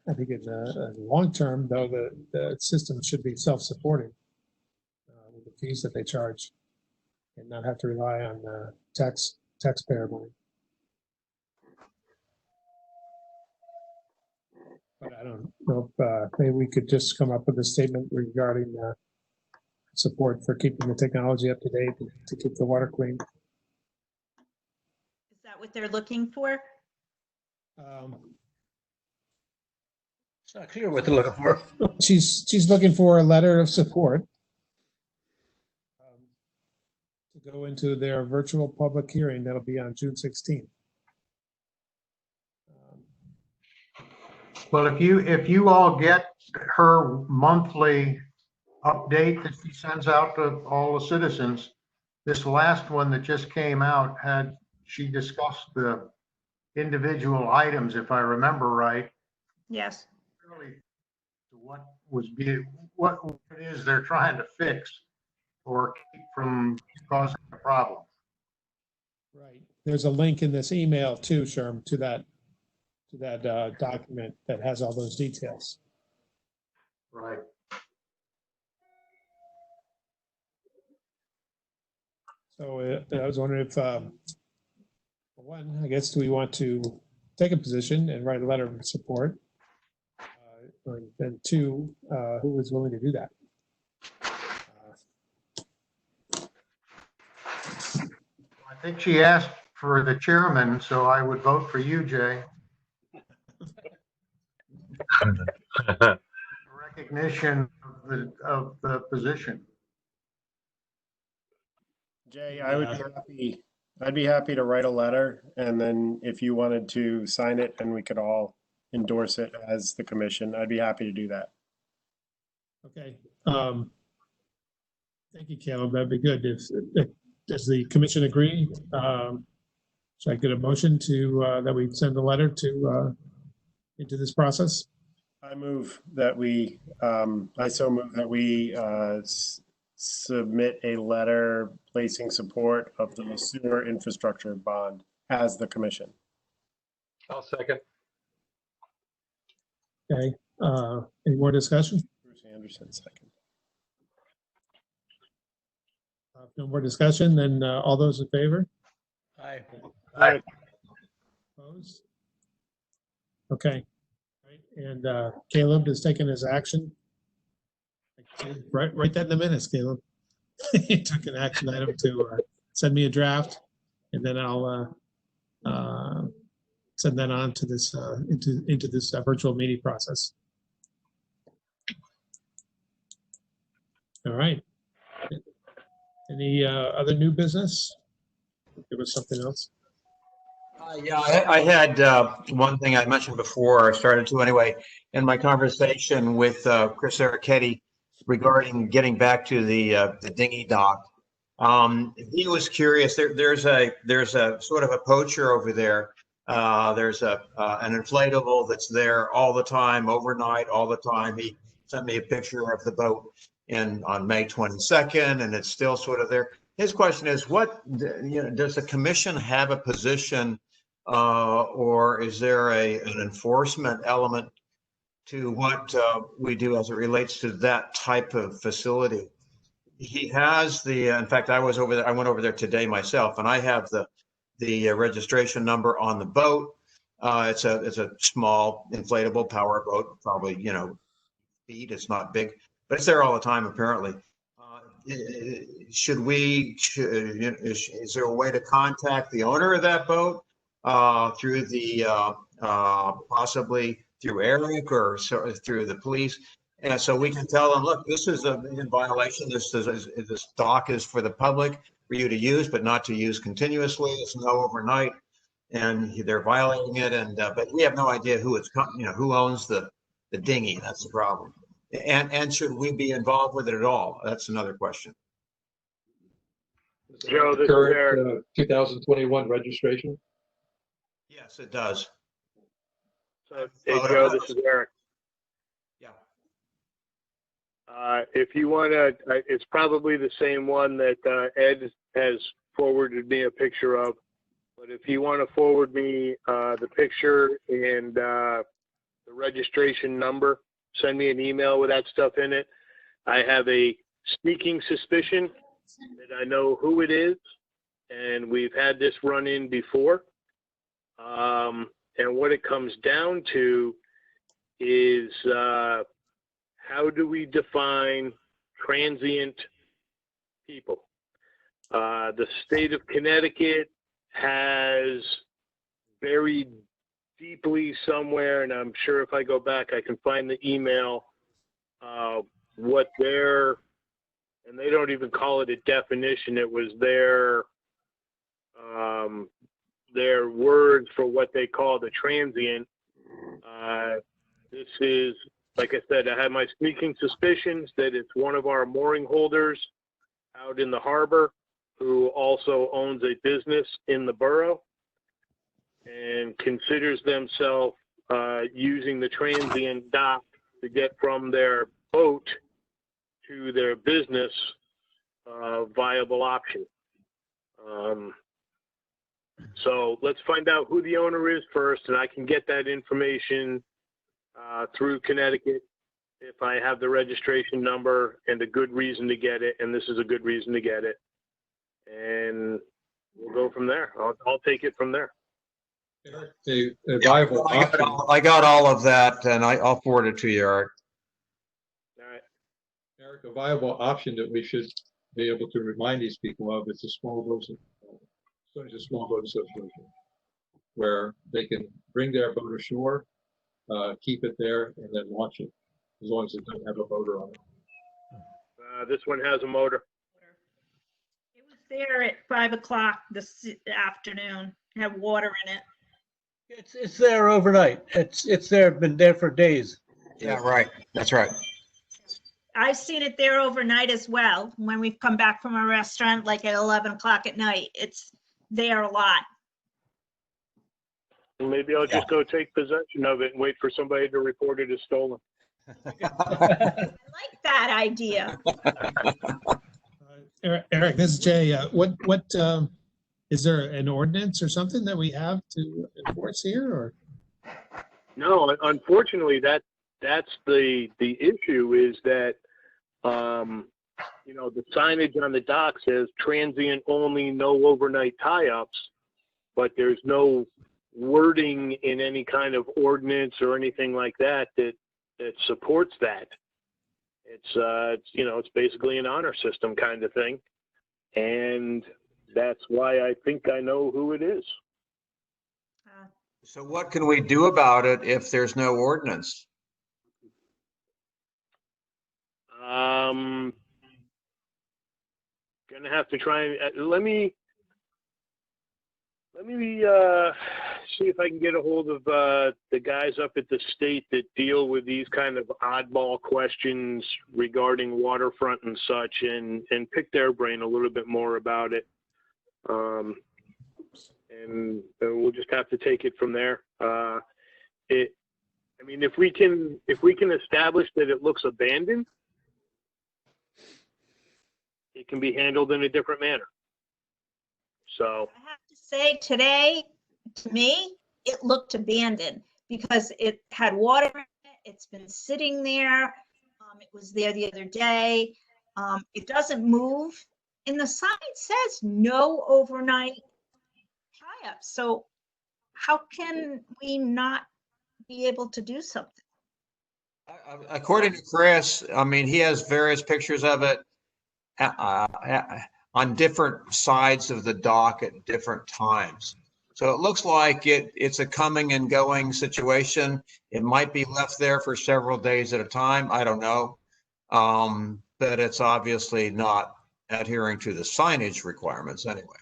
I think in the long term, though, the system should be self-supporting with the fees that they charge and not have to rely on taxpayer money. But I don't know if maybe we could just come up with a statement regarding support for keeping the technology up to date to keep the water clean. Is that what they're looking for? It's not clear what they're looking for. She's looking for a letter of support to go into their virtual public hearing that'll be on June 16th. Well, if you all get her monthly update that she sends out to all the citizens, this last one that just came out she discussed the individual items, if I remember right. Yes. Really, what it is they're trying to fix or keep from causing a problem. Right. There's a link in this email too, Sherm, to that document that has all those details. Right. So I was wondering if, one, I guess, do we want to take a position and write a letter of support? Or then two, who is willing to do that? I think she asked for the chairman, so I would vote for you, Jay. Recognition of the position. Jay, I'd be happy to write a letter, and then if you wanted to sign it and we could all endorse it as the commission, I'd be happy to do that. Okay. Thank you, Caleb. That'd be good. Does the commission agree? Should I get a motion to that we send a letter to into this process? I move that we submit a letter placing support of the sewer infrastructure bond as the commission. I'll second. Okay. Any more discussion? Bruce Anderson, second. No more discussion. Then all those in favor? Aye. Aye. Opposed? Okay. Right. And Caleb has taken his action. Write that in the minutes, Caleb. He took an action item to send me a draft, and then I'll send that on to this into this virtual meeting process. All right. Any other new business? There was something else. Yeah, I had one thing I mentioned before, I started to anyway, in my conversation with Chris Ericetti regarding getting back to the dinghy dock. He was curious. There's a sort of a poacher over there. There's an inflatable that's there all the time, overnight, all the time. He sent me a picture of the boat on May 22nd, and it's still sort of there. His question is, does the commission have a position, or is there an enforcement element to what we do as it relates to that type of facility? He has in fact, I went over there today myself, and I have the registration number on the boat. It's a small inflatable power boat, probably, feet. It's not big, but it's there all the time, apparently. Is there a way to contact the owner of that boat through possibly through Eric or through the police? And so we can tell them, look, this is in violation. This dock is for the public, for you to use, but not to use continuously. It's no overnight, and they're violating it. But we have no idea who who owns the dinghy. That's the problem. And should we be involved with it at all? That's another question. Joe, this is Eric. Current 2021 registration? Yes, it does. So, hey, Joe, this is Eric. Yeah. If you want to, it's probably the same one that Ed has forwarded me a picture of. But if you want to forward me the picture and the registration number, send me an email with that stuff in it. I have a sneaking suspicion that I know who it is, and we've had this run in before. And what it comes down to is how do we define transient people? The state of Connecticut has buried deeply somewhere, and I'm sure if I go back, I can find the email, what and they don't even call it a definition. It was their words for what they call the transient. This is, like I said, I have my sneaking suspicions that it's one of our mooring holders out in the harbor who also owns a business in the borough and considers themselves using the transient dock to get from their boat to their business viable option. So let's find out who the owner is first, and I can get that information through Connecticut if I have the registration number and a good reason to get it, and this is a good reason to get it. And we'll go from there. I'll take it from there. A viable option. I got all of that, and I'll forward it to you, Eric. All right. Eric, a viable option that we should be able to remind these people of is a small boat association, where they can bring their boat ashore, keep it there, and then launch it, as long as it doesn't have a motor on it. This one has a motor. It was there at 5 o'clock this afternoon. It had water in it. It's there overnight. It's there, been there for days. Yeah, right. That's right. I've seen it there overnight as well. When we've come back from a restaurant, like at 11 o'clock at night, it's there a lot. Maybe I'll just go take possession of it and wait for somebody to report it as stolen. I like that idea. Eric, this is Jay. What is there an ordinance or something that we have to enforce here, or? No, unfortunately, that's the issue is that, the signage on the dock says transient only, no overnight tie-ups, but there's no wording in any kind of ordinance or anything like that supports that. It's basically an honor system kind of thing. And that's why I think I know who it is. So what can we do about it if there's no ordinance? Gonna have to try and let me Let me see if I can get a hold of the guys up at the state that deal with these kind of oddball questions regarding waterfront and such, and pick their brain a little bit more about it. And we'll just have to take it from there. I mean, if we can establish that it looks abandoned, it can be handled in a different manner. So I have to say today, to me, it looked abandoned because it had water in it. It's been sitting there. It was there the other day. It doesn't move. And the sign says no overnight tie-ups. So how can we not be able to do something? According to Chris, I mean, he has various pictures of it on different sides of the dock at different times. So it looks like it's a coming and going situation. It might be left there for several days at a time. I don't know. But it's obviously not adhering to the signage requirements anyway.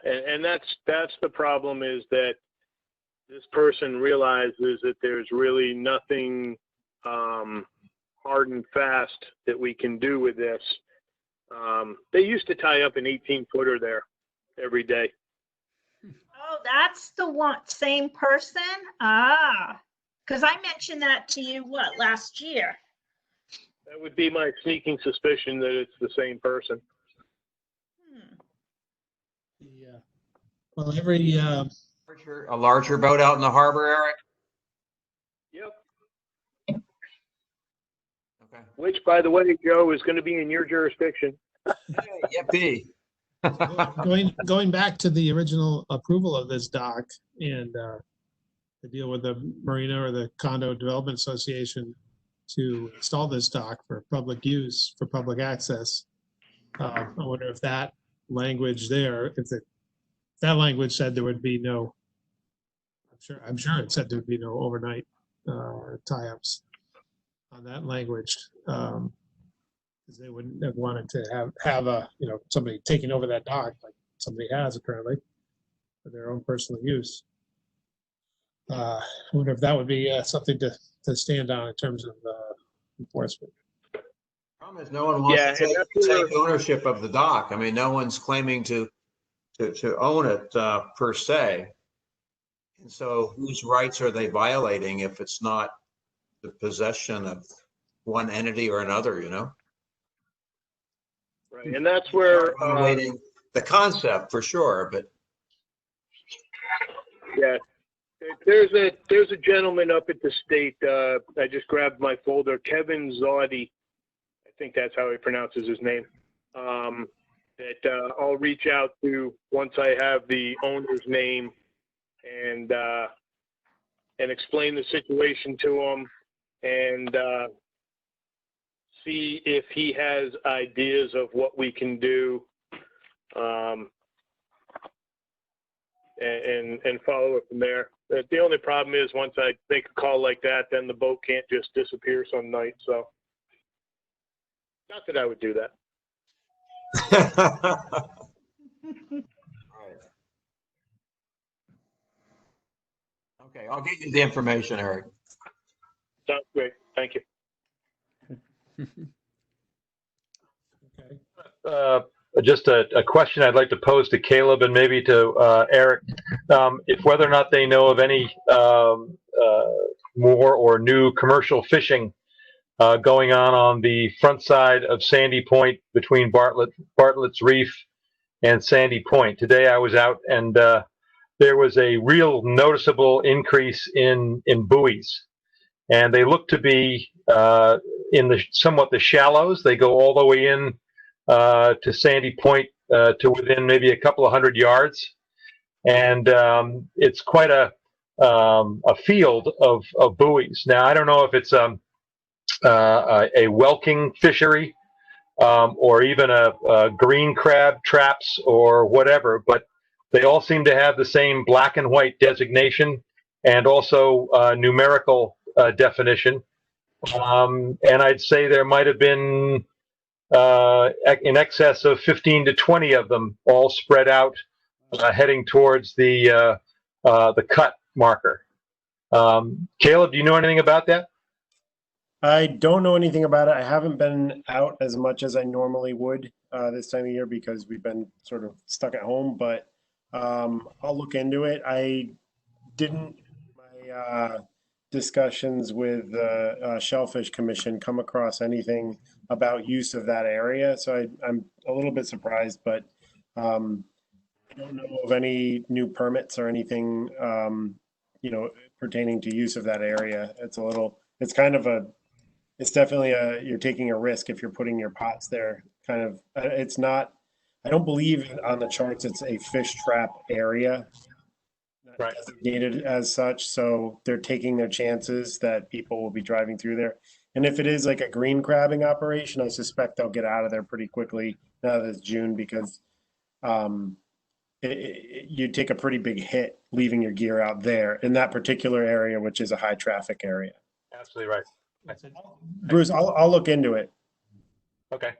yeah, and that's the problem, is that this person realizes that there's really nothing hard and fast that we can do with this. They used to tie up an 18-footer there every day. Oh, that's the one, same person? Ah, because I mentioned that to you, last year? That would be my sneaking suspicion that it's the same person. Yeah. Well, every A larger boat out in the harbor, Eric? Yep. Okay. Which, by the way, Joe, is going to be in your jurisdiction. Yippee. going back to the original approval of this dock and the deal with the marina or the condo development association to install this dock for public use, for public access. I wonder if that language there, if that language said there would be no, I'm sure it said there would be no overnight tie-ups on that language. Because they wouldn't have wanted to have a, somebody taking over that dock like somebody has apparently for their own personal use. I wonder if that would be something to stand on in terms of enforcement. Problem is, no one wants to take ownership of the dock. I mean, no one's claiming to own it per se. And so whose rights are they violating if it's not the possession of one entity or another, Right, and that's where violating the concept for sure, but yeah, there's a gentleman up at the state. I just grabbed my folder, Kevin Zaudy. I think that's how he pronounces his name. That I'll reach out to once I have the owner's name and explain the situation to him and see if he has ideas of what we can do, and follow it from there. The only problem is once I make a call like that, then the boat can't just disappear some night. So, not that I would do that. Okay, I'll get you the information, Eric. Sounds great. Thank you. Okay. Just a question I'd like to pose to Caleb and maybe to Eric, if whether or not they know of any more or new commercial fishing going on the front side of Sandy Point between Bartlett's Reef and Sandy Point. Today I was out and there was a real noticeable increase in buoys, and they look to be in somewhat the shallows. They go all the way in to Sandy Point to within maybe a couple of 100 yards, and it's quite a field of buoys. Now I don't know if it's a whelking fishery or even a green crab traps or whatever, but they all seem to have the same black and white designation and also numerical definition. And I'd say there might have been in excess of 15 to 20 of them all spread out heading towards the cut marker. Caleb, do you know anything about that? I don't know anything about it. I haven't been out as much as I normally would this time of year because we've been sort of stuck at home, but I'll look into it. I didn't, my discussions with the Shellfish Commission come across anything about use of that area, so I'm a little bit surprised, but I don't know of any new permits or anything, pertaining to use of that area. It's kind of it's definitely you're taking a risk if you're putting your pots there. Kind of, it's not, I don't believe on the charts it's a fish trap area, Right. designated as such. So they're taking their chances that people will be driving through there. And if it is like a green crabbing operation, I suspect they'll get out of there pretty quickly now that it's June, because you take a pretty big hit leaving your gear out there in that particular area, which is a high traffic area. Absolutely right. Bruce, I'll look into it. Okay.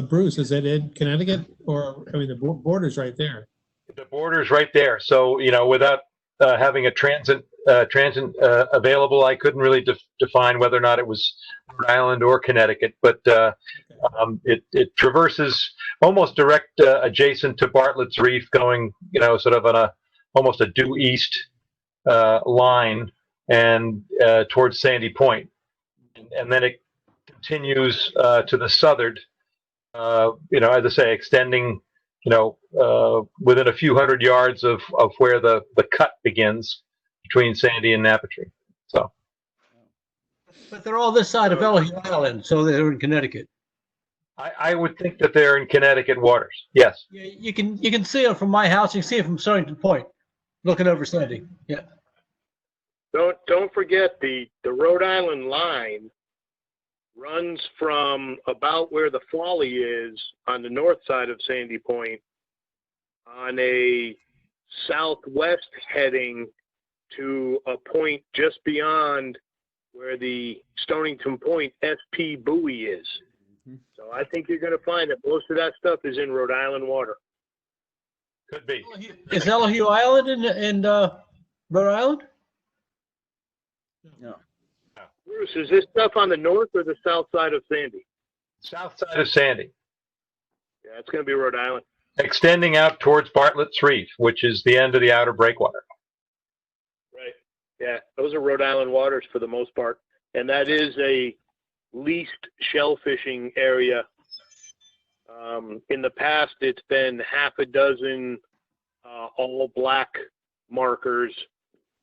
Bruce, is it in Connecticut, or, I mean, the border's right there? The border's right there. So, without having a transit available, I couldn't really define whether or not it was Rhode Island or Connecticut, but it traverses almost direct adjacent to Bartlett's Reef, going, sort of on almost a due east line, and towards Sandy Point. And then it continues to the southern, as I say, extending, within a few hundred yards of where the cut begins between Sandy and Napatry. So, But they're all this side of Elihu Island, so they're in Connecticut. I would think that they're in Connecticut waters. Yes. Yeah, you can see it from my house. You can see it from Stonington Point, looking over Sandy. Yeah. Don't forget the Rhode Island line runs from about where the folly is on the north side of Sandy Point on a southwest heading to a point just beyond where the Stonington Point SP buoy is. So I think you're going to find that most of that stuff is in Rhode Island water. Could be. Is Elihu Island in Rhode Island? No. Bruce, is this stuff on the north or the south side of Sandy? South side of Sandy, Yeah, it's going to be Rhode Island. extending out towards Bartlett's Reef, which is the end of the outer breakwater. Right. Yeah, those are Rhode Island waters for the most part. And that is a leased shell fishing area. In the past, it's been half a dozen all black markers,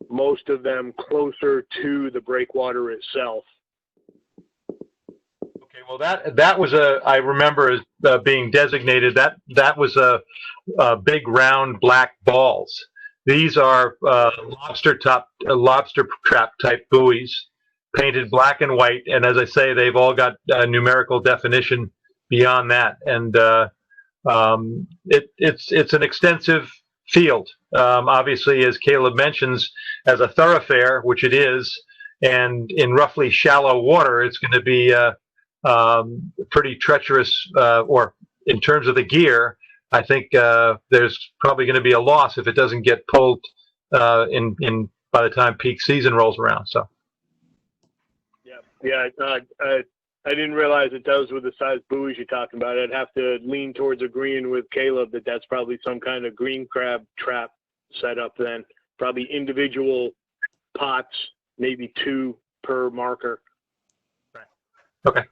most of them closer to the breakwater itself. Okay, well that was I remember as being designated, that was a big round black balls. These are lobster trap type buoys, painted black and white, and as I say, they've all got numerical definition beyond that, and it's an extensive field. Obviously, as Caleb mentions, as a thoroughfare, which it is, and in roughly shallow water, it's going to be pretty treacherous, or in terms of the gear, I think there's probably going to be a loss if it doesn't get pulled in by the time peak season rolls around. So. Yeah. I didn't realize that those were the size buoys you're talking about. I'd have to lean towards agreeing with Caleb that that's probably some kind of green crab trap setup then. Probably individual pots, maybe 2 per marker. Right. Okay.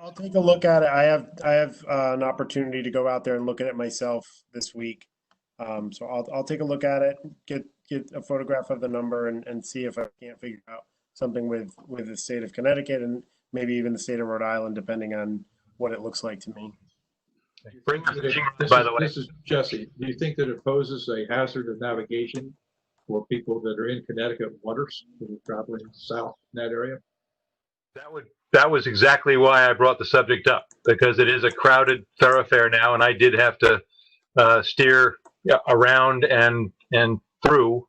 I'll take a look at it. I have an opportunity to go out there and look at it myself this week. So I'll take a look at it, get a photograph of the number, and see if I can't figure out something with the state of Connecticut and maybe even the state of Rhode Island, depending on what it looks like to me. By the way, This is Jesse. Do you think that it poses a hazard of navigation for people that are in Connecticut waters that are traveling south in that area? that was exactly why I brought the subject up, because it is a crowded thoroughfare now, and I did have to steer around and through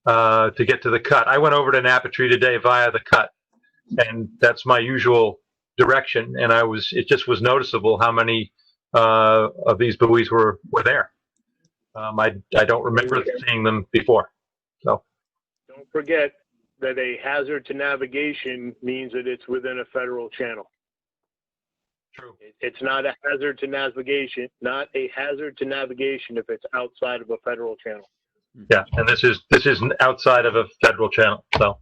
to get to the cut. I went over to Napatry today via the cut, and that's my usual direction. And it just was noticeable how many of these buoys were there. I don't remember seeing them before. So Don't forget that a hazard to navigation means that it's within a federal channel. true. It's not a hazard to navigation, not a hazard to navigation if it's outside of a federal channel. Yeah, and this is outside of a federal channel. So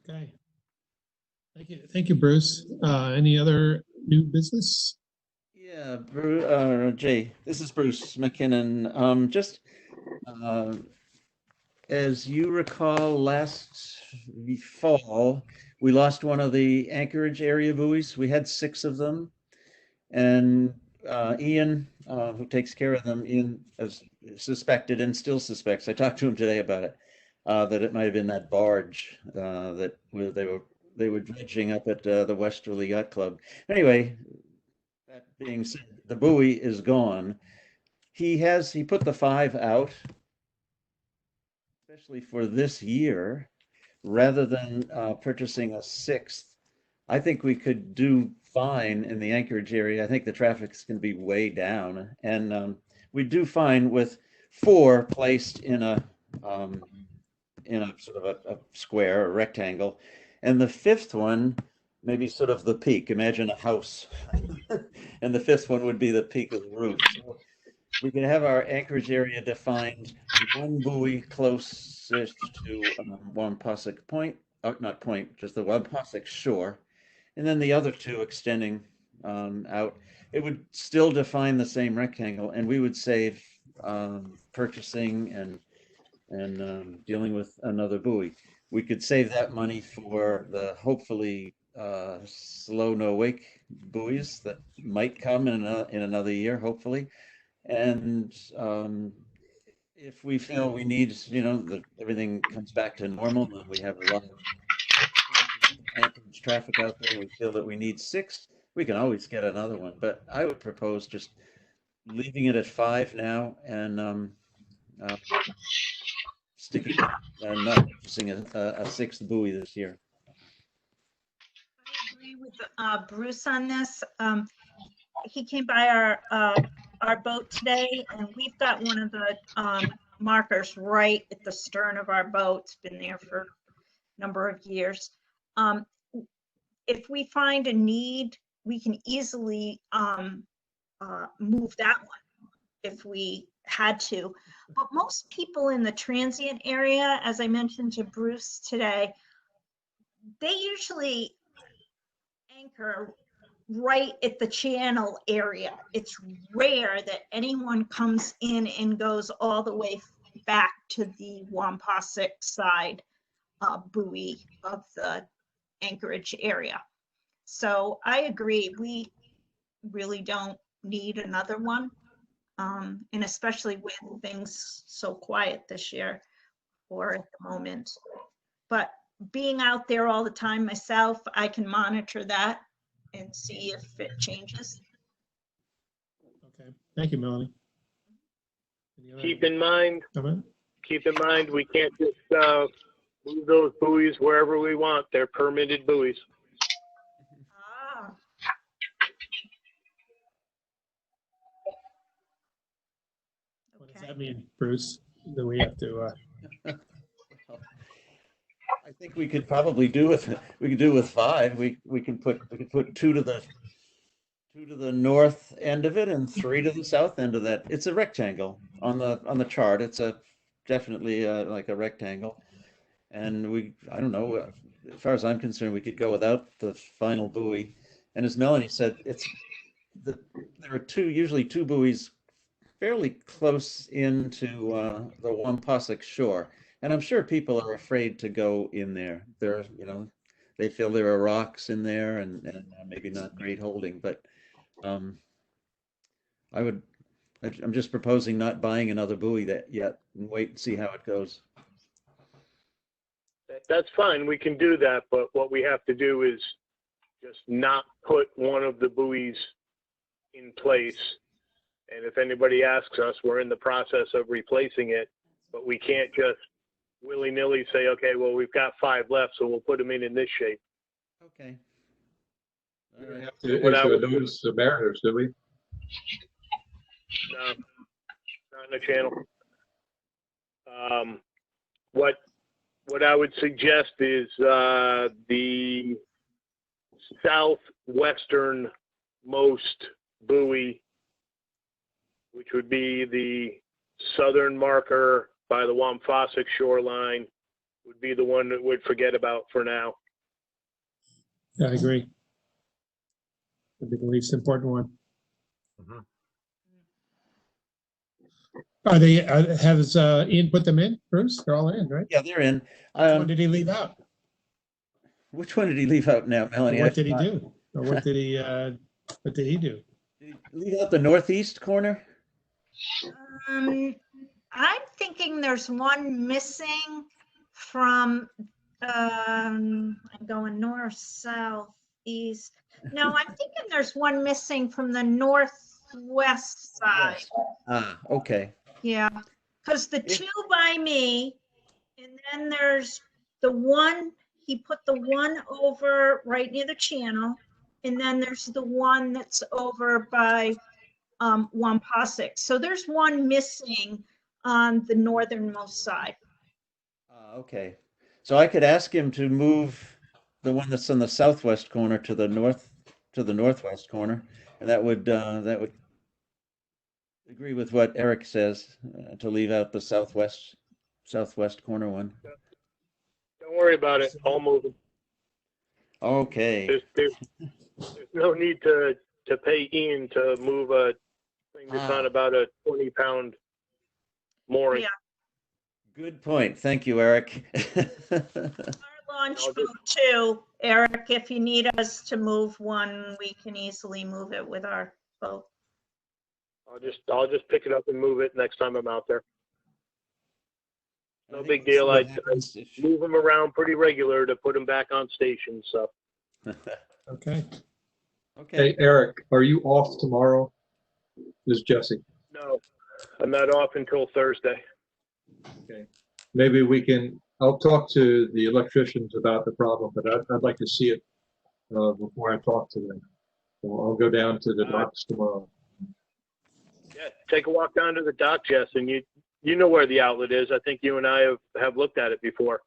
Okay. Thank you, Bruce. Any other new business? Yeah, Jay, this is Bruce McKinnon. As you recall, last fall, we lost one of the anchorage area buoys. We had 6 of them. And Ian, who takes care of them, Ian has suspected and still suspects, I talked to him today about it, that it might have been that barge that they were dredging up at the Westerly Yacht Club. Anyway, that being said, the buoy is gone. He put the 5 out, especially for this year, rather than purchasing a 6th. I think we could do fine in the Anchorage area. I think the traffic's going to be way down, and we do fine with 4 placed in a sort of a square, a rectangle, and the 5th one maybe sort of the peak. Imagine a house, and the 5th one would be the peak of the roof. So we can have our anchorage area defined, 1 buoy closest to Wampausick Point, not point, just the Wampausick shore, and then the other 2 extending out. It would still define the same rectangle, and we would save purchasing and dealing with another buoy. We could save that money for the hopefully slow no wake buoys that might come in another year, hopefully. And if we feel we need, that everything comes back to normal and we have a lot of anchorage traffic out there, and we feel that we need 6, we can always get another one. But I would propose just leaving it at 5 now and sticking and not purchasing a 6th buoy this year. I agree with Bruce on this. He came by our boat today, and we've got one of the markers right at the stern of our boat. It's been there for a number of years. If we find a need, we can easily move that one if we had to. But most people in the transient area, as I mentioned to Bruce today, they usually anchor right at the channel area. It's rare that anyone comes in and goes all the way back to the Wampausick side buoy of the anchorage area. So I agree, we really don't need another one. And especially with things so quiet this year or at the moment. But being out there all the time myself, I can monitor that and see if it changes. Okay, thank you, Melanie. Keep in mind, Comment? we can't just move those buoys wherever we want. They're permitted buoys. Ah. What does that mean, Bruce? That we have to, I think we could probably do with 5. We can put 2 to the north end of it and 3 to the south end of that. It's a rectangle on the chart. It's definitely like a rectangle, and I don't know. As far as I'm concerned, we could go without the final buoy. And as Melanie said, there are usually 2 buoys fairly close into the Wampausick shore. And I'm sure people are afraid to go in there. They feel there are rocks in there and maybe not great holding. But I'm just proposing not buying another buoy yet and wait and see how it goes. That's fine. We can do that. But what we have to do is just not put one of the buoys in place. And if anybody asks us, we're in the process of replacing it, but we can't just willy-nilly say, okay, well, we've got 5 left, so we'll put them in this shape. Okay. We don't have to issue a notice to Mariners, do we? No, not in the channel. What I would suggest is the southwestern most buoy, which would be the southern marker by the Wampausick shoreline, would be the one that we'd forget about for now. I agree. I think the least important one. Mhm. Are they, has Ian put them in, Bruce? They're all in, right? Yeah, they're in. Which one did he leave out? Which one did he leave out now, Melanie? What did he do? Or what did he do? Did he leave out the northeast corner? I'm thinking there's one missing from, I'm going north, south, east. No, I'm thinking there's one missing from the northwest side. Ah, okay. Yeah, because the two by me, and then there's the one, he put the one over right near the channel, and then there's the one that's over by Wampausick. So there's one missing on the northernmost side. Okay. So I could ask him to move the one that's in the southwest corner to the northwest corner, and that would agree with what Eric says, to leave out the southwest corner one. Don't worry about it. I'll move them. Okay. There's no need to pay Ian to move a thing that's on about a 20-pound mooring. Yeah. Good point. Thank you, Eric. Our launch boat too, Eric, if you need us to move one, we can easily move it with our boat. I'll just pick it up and move it next time I'm out there. No big deal. I move them around pretty regular to put them back on station. So. Okay. Okay. Hey, Eric, are you off tomorrow? This is Jesse. No, I'm not off until Thursday. Okay. Maybe I'll talk to the electricians about the problem, but I'd like to see it before I talk to them. So I'll go down to the docks tomorrow. Yeah, take a walk down to the dock, Jess, and you know where the outlet is. I think you and I have looked at it before.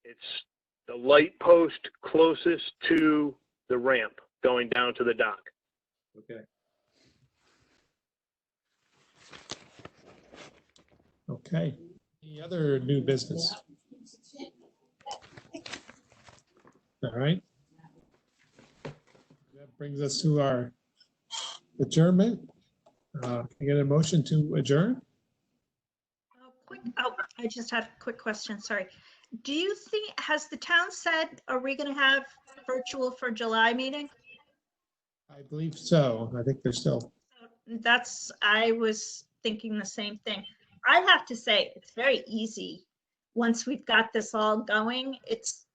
It's the light post closest to the ramp going down to the dock. Okay. Okay. Any other new business? All right. That brings us to our adjournment. Can I get a motion to adjourn? I just had a quick question, sorry. Do you think, has the town said, are we gonna have virtual for July meeting? I believe so. I think they're still. I was thinking the same thing. I have to say, it's very easy. Once we've got this all going, it's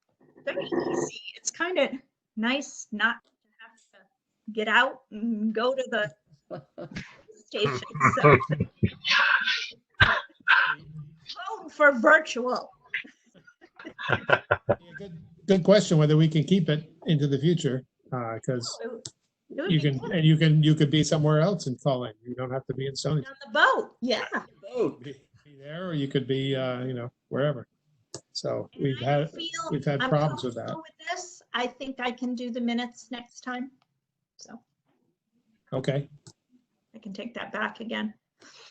very easy. It's kind of nice not to have to get out and go to the station. So. Vote for virtual. Good question whether we can keep it into the future, because you could be somewhere else and call in. You don't have to be in Stonington. On the boat, yeah. Be there, or you could be wherever. So we've had problems with that. With this, I think I can do the minutes next time. So okay, I can take that back again.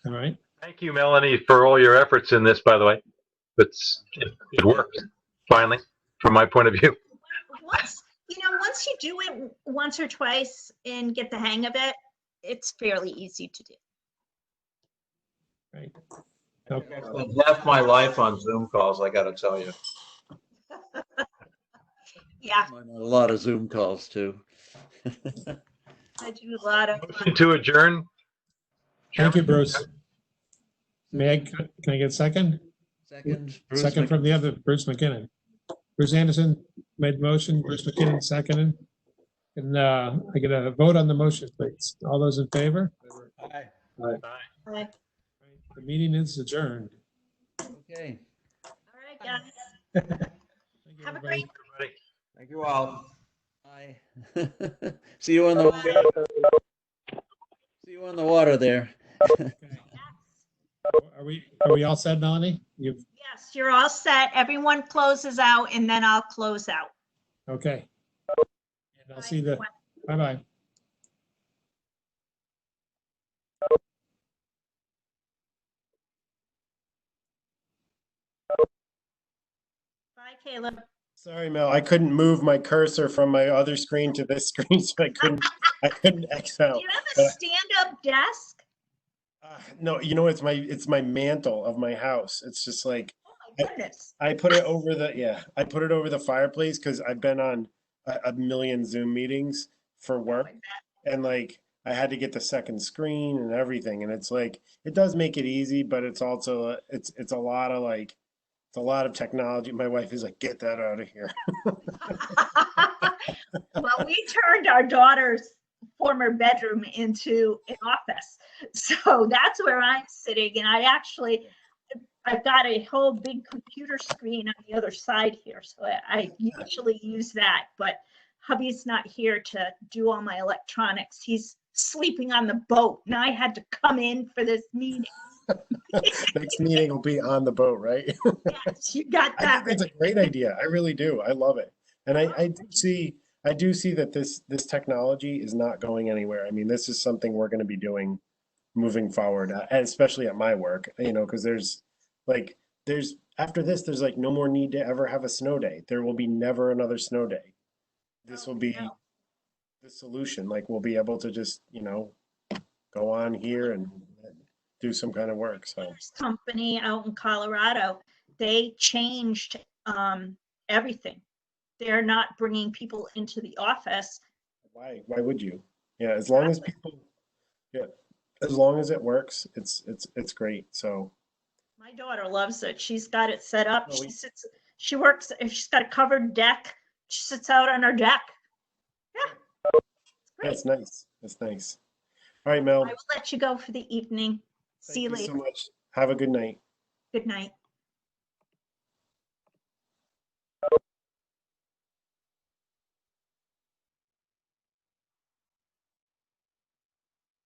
All right. Thank you, Melanie, for all your efforts in this, by the way. It worked, finally, from my point of view. Once you do it once or twice and get the hang of it, it's fairly easy to do. Right. Okay. I spent half my life on Zoom calls, I got to tell you. Yeah. I'm on a lot of Zoom calls too. I do a lot of. Motion to adjourn. Thank you, Bruce. Can I get a second? Second. Second from the other, Bruce McKinnon. Bruce Anderson made the motion, Bruce McKinnon seconded. And I get a vote on the motion, please. All those in favor? Aye. Aye. Aye. The meeting is adjourned. Okay. All right, guys. Thank you, Have a everybody. great. Thank you all. Bye. See you on the see you on the water there. Are we all set, Melanie? You've, Yes, you're all set. Everyone closes out and then I'll close out. okay. And I'll see the, bye-bye. Bye, Caleb. Sorry, Mel, I couldn't move my cursor from my other screen to this screen, so I couldn't X Do out. you have a But, stand-up desk? no, you know, it's my mantle of my house. It's just like, Oh my goodness. I put it over I put it over the fireplace because I've been on a million Zoom meetings for work, and like I had to get the second screen and everything, and it's like it does make it easy, but it's also it's a lot of like it's a lot of technology. My wife is like, get that out of here. Well, we turned our daughter's former bedroom into an office. So that's where I'm sitting. And I've got a whole big computer screen on the other side here. So I usually use that, but hubby's not here to do all my electronics. He's sleeping on the boat and I had to come in for this meeting. Next meeting will be on the boat, right? Yes, you got I that. think that's a great idea. I really do. I love it. And I do see that this technology is not going anywhere. I mean, this is something we're going to be doing moving forward, and especially at my work, you know, because there's after this, there's like no more need to ever have a snow day. There will be never another snow day. This will be the solution. Like we'll be able to just, you know, go on here and do some kind of work. So This company out in Colorado, they changed everything. They're not bringing people into the office. why would you? Yeah, as long as people, yeah, as long as it works, it's great. So My daughter loves it. She's got it set up. Oh, She works, if she's got a covered deck, she sits out on her deck. Yeah. It's great. that's nice. That's nice. All right, Mel. I will let you go for the evening. See Thank you you later. so much. Have a good night. Good night.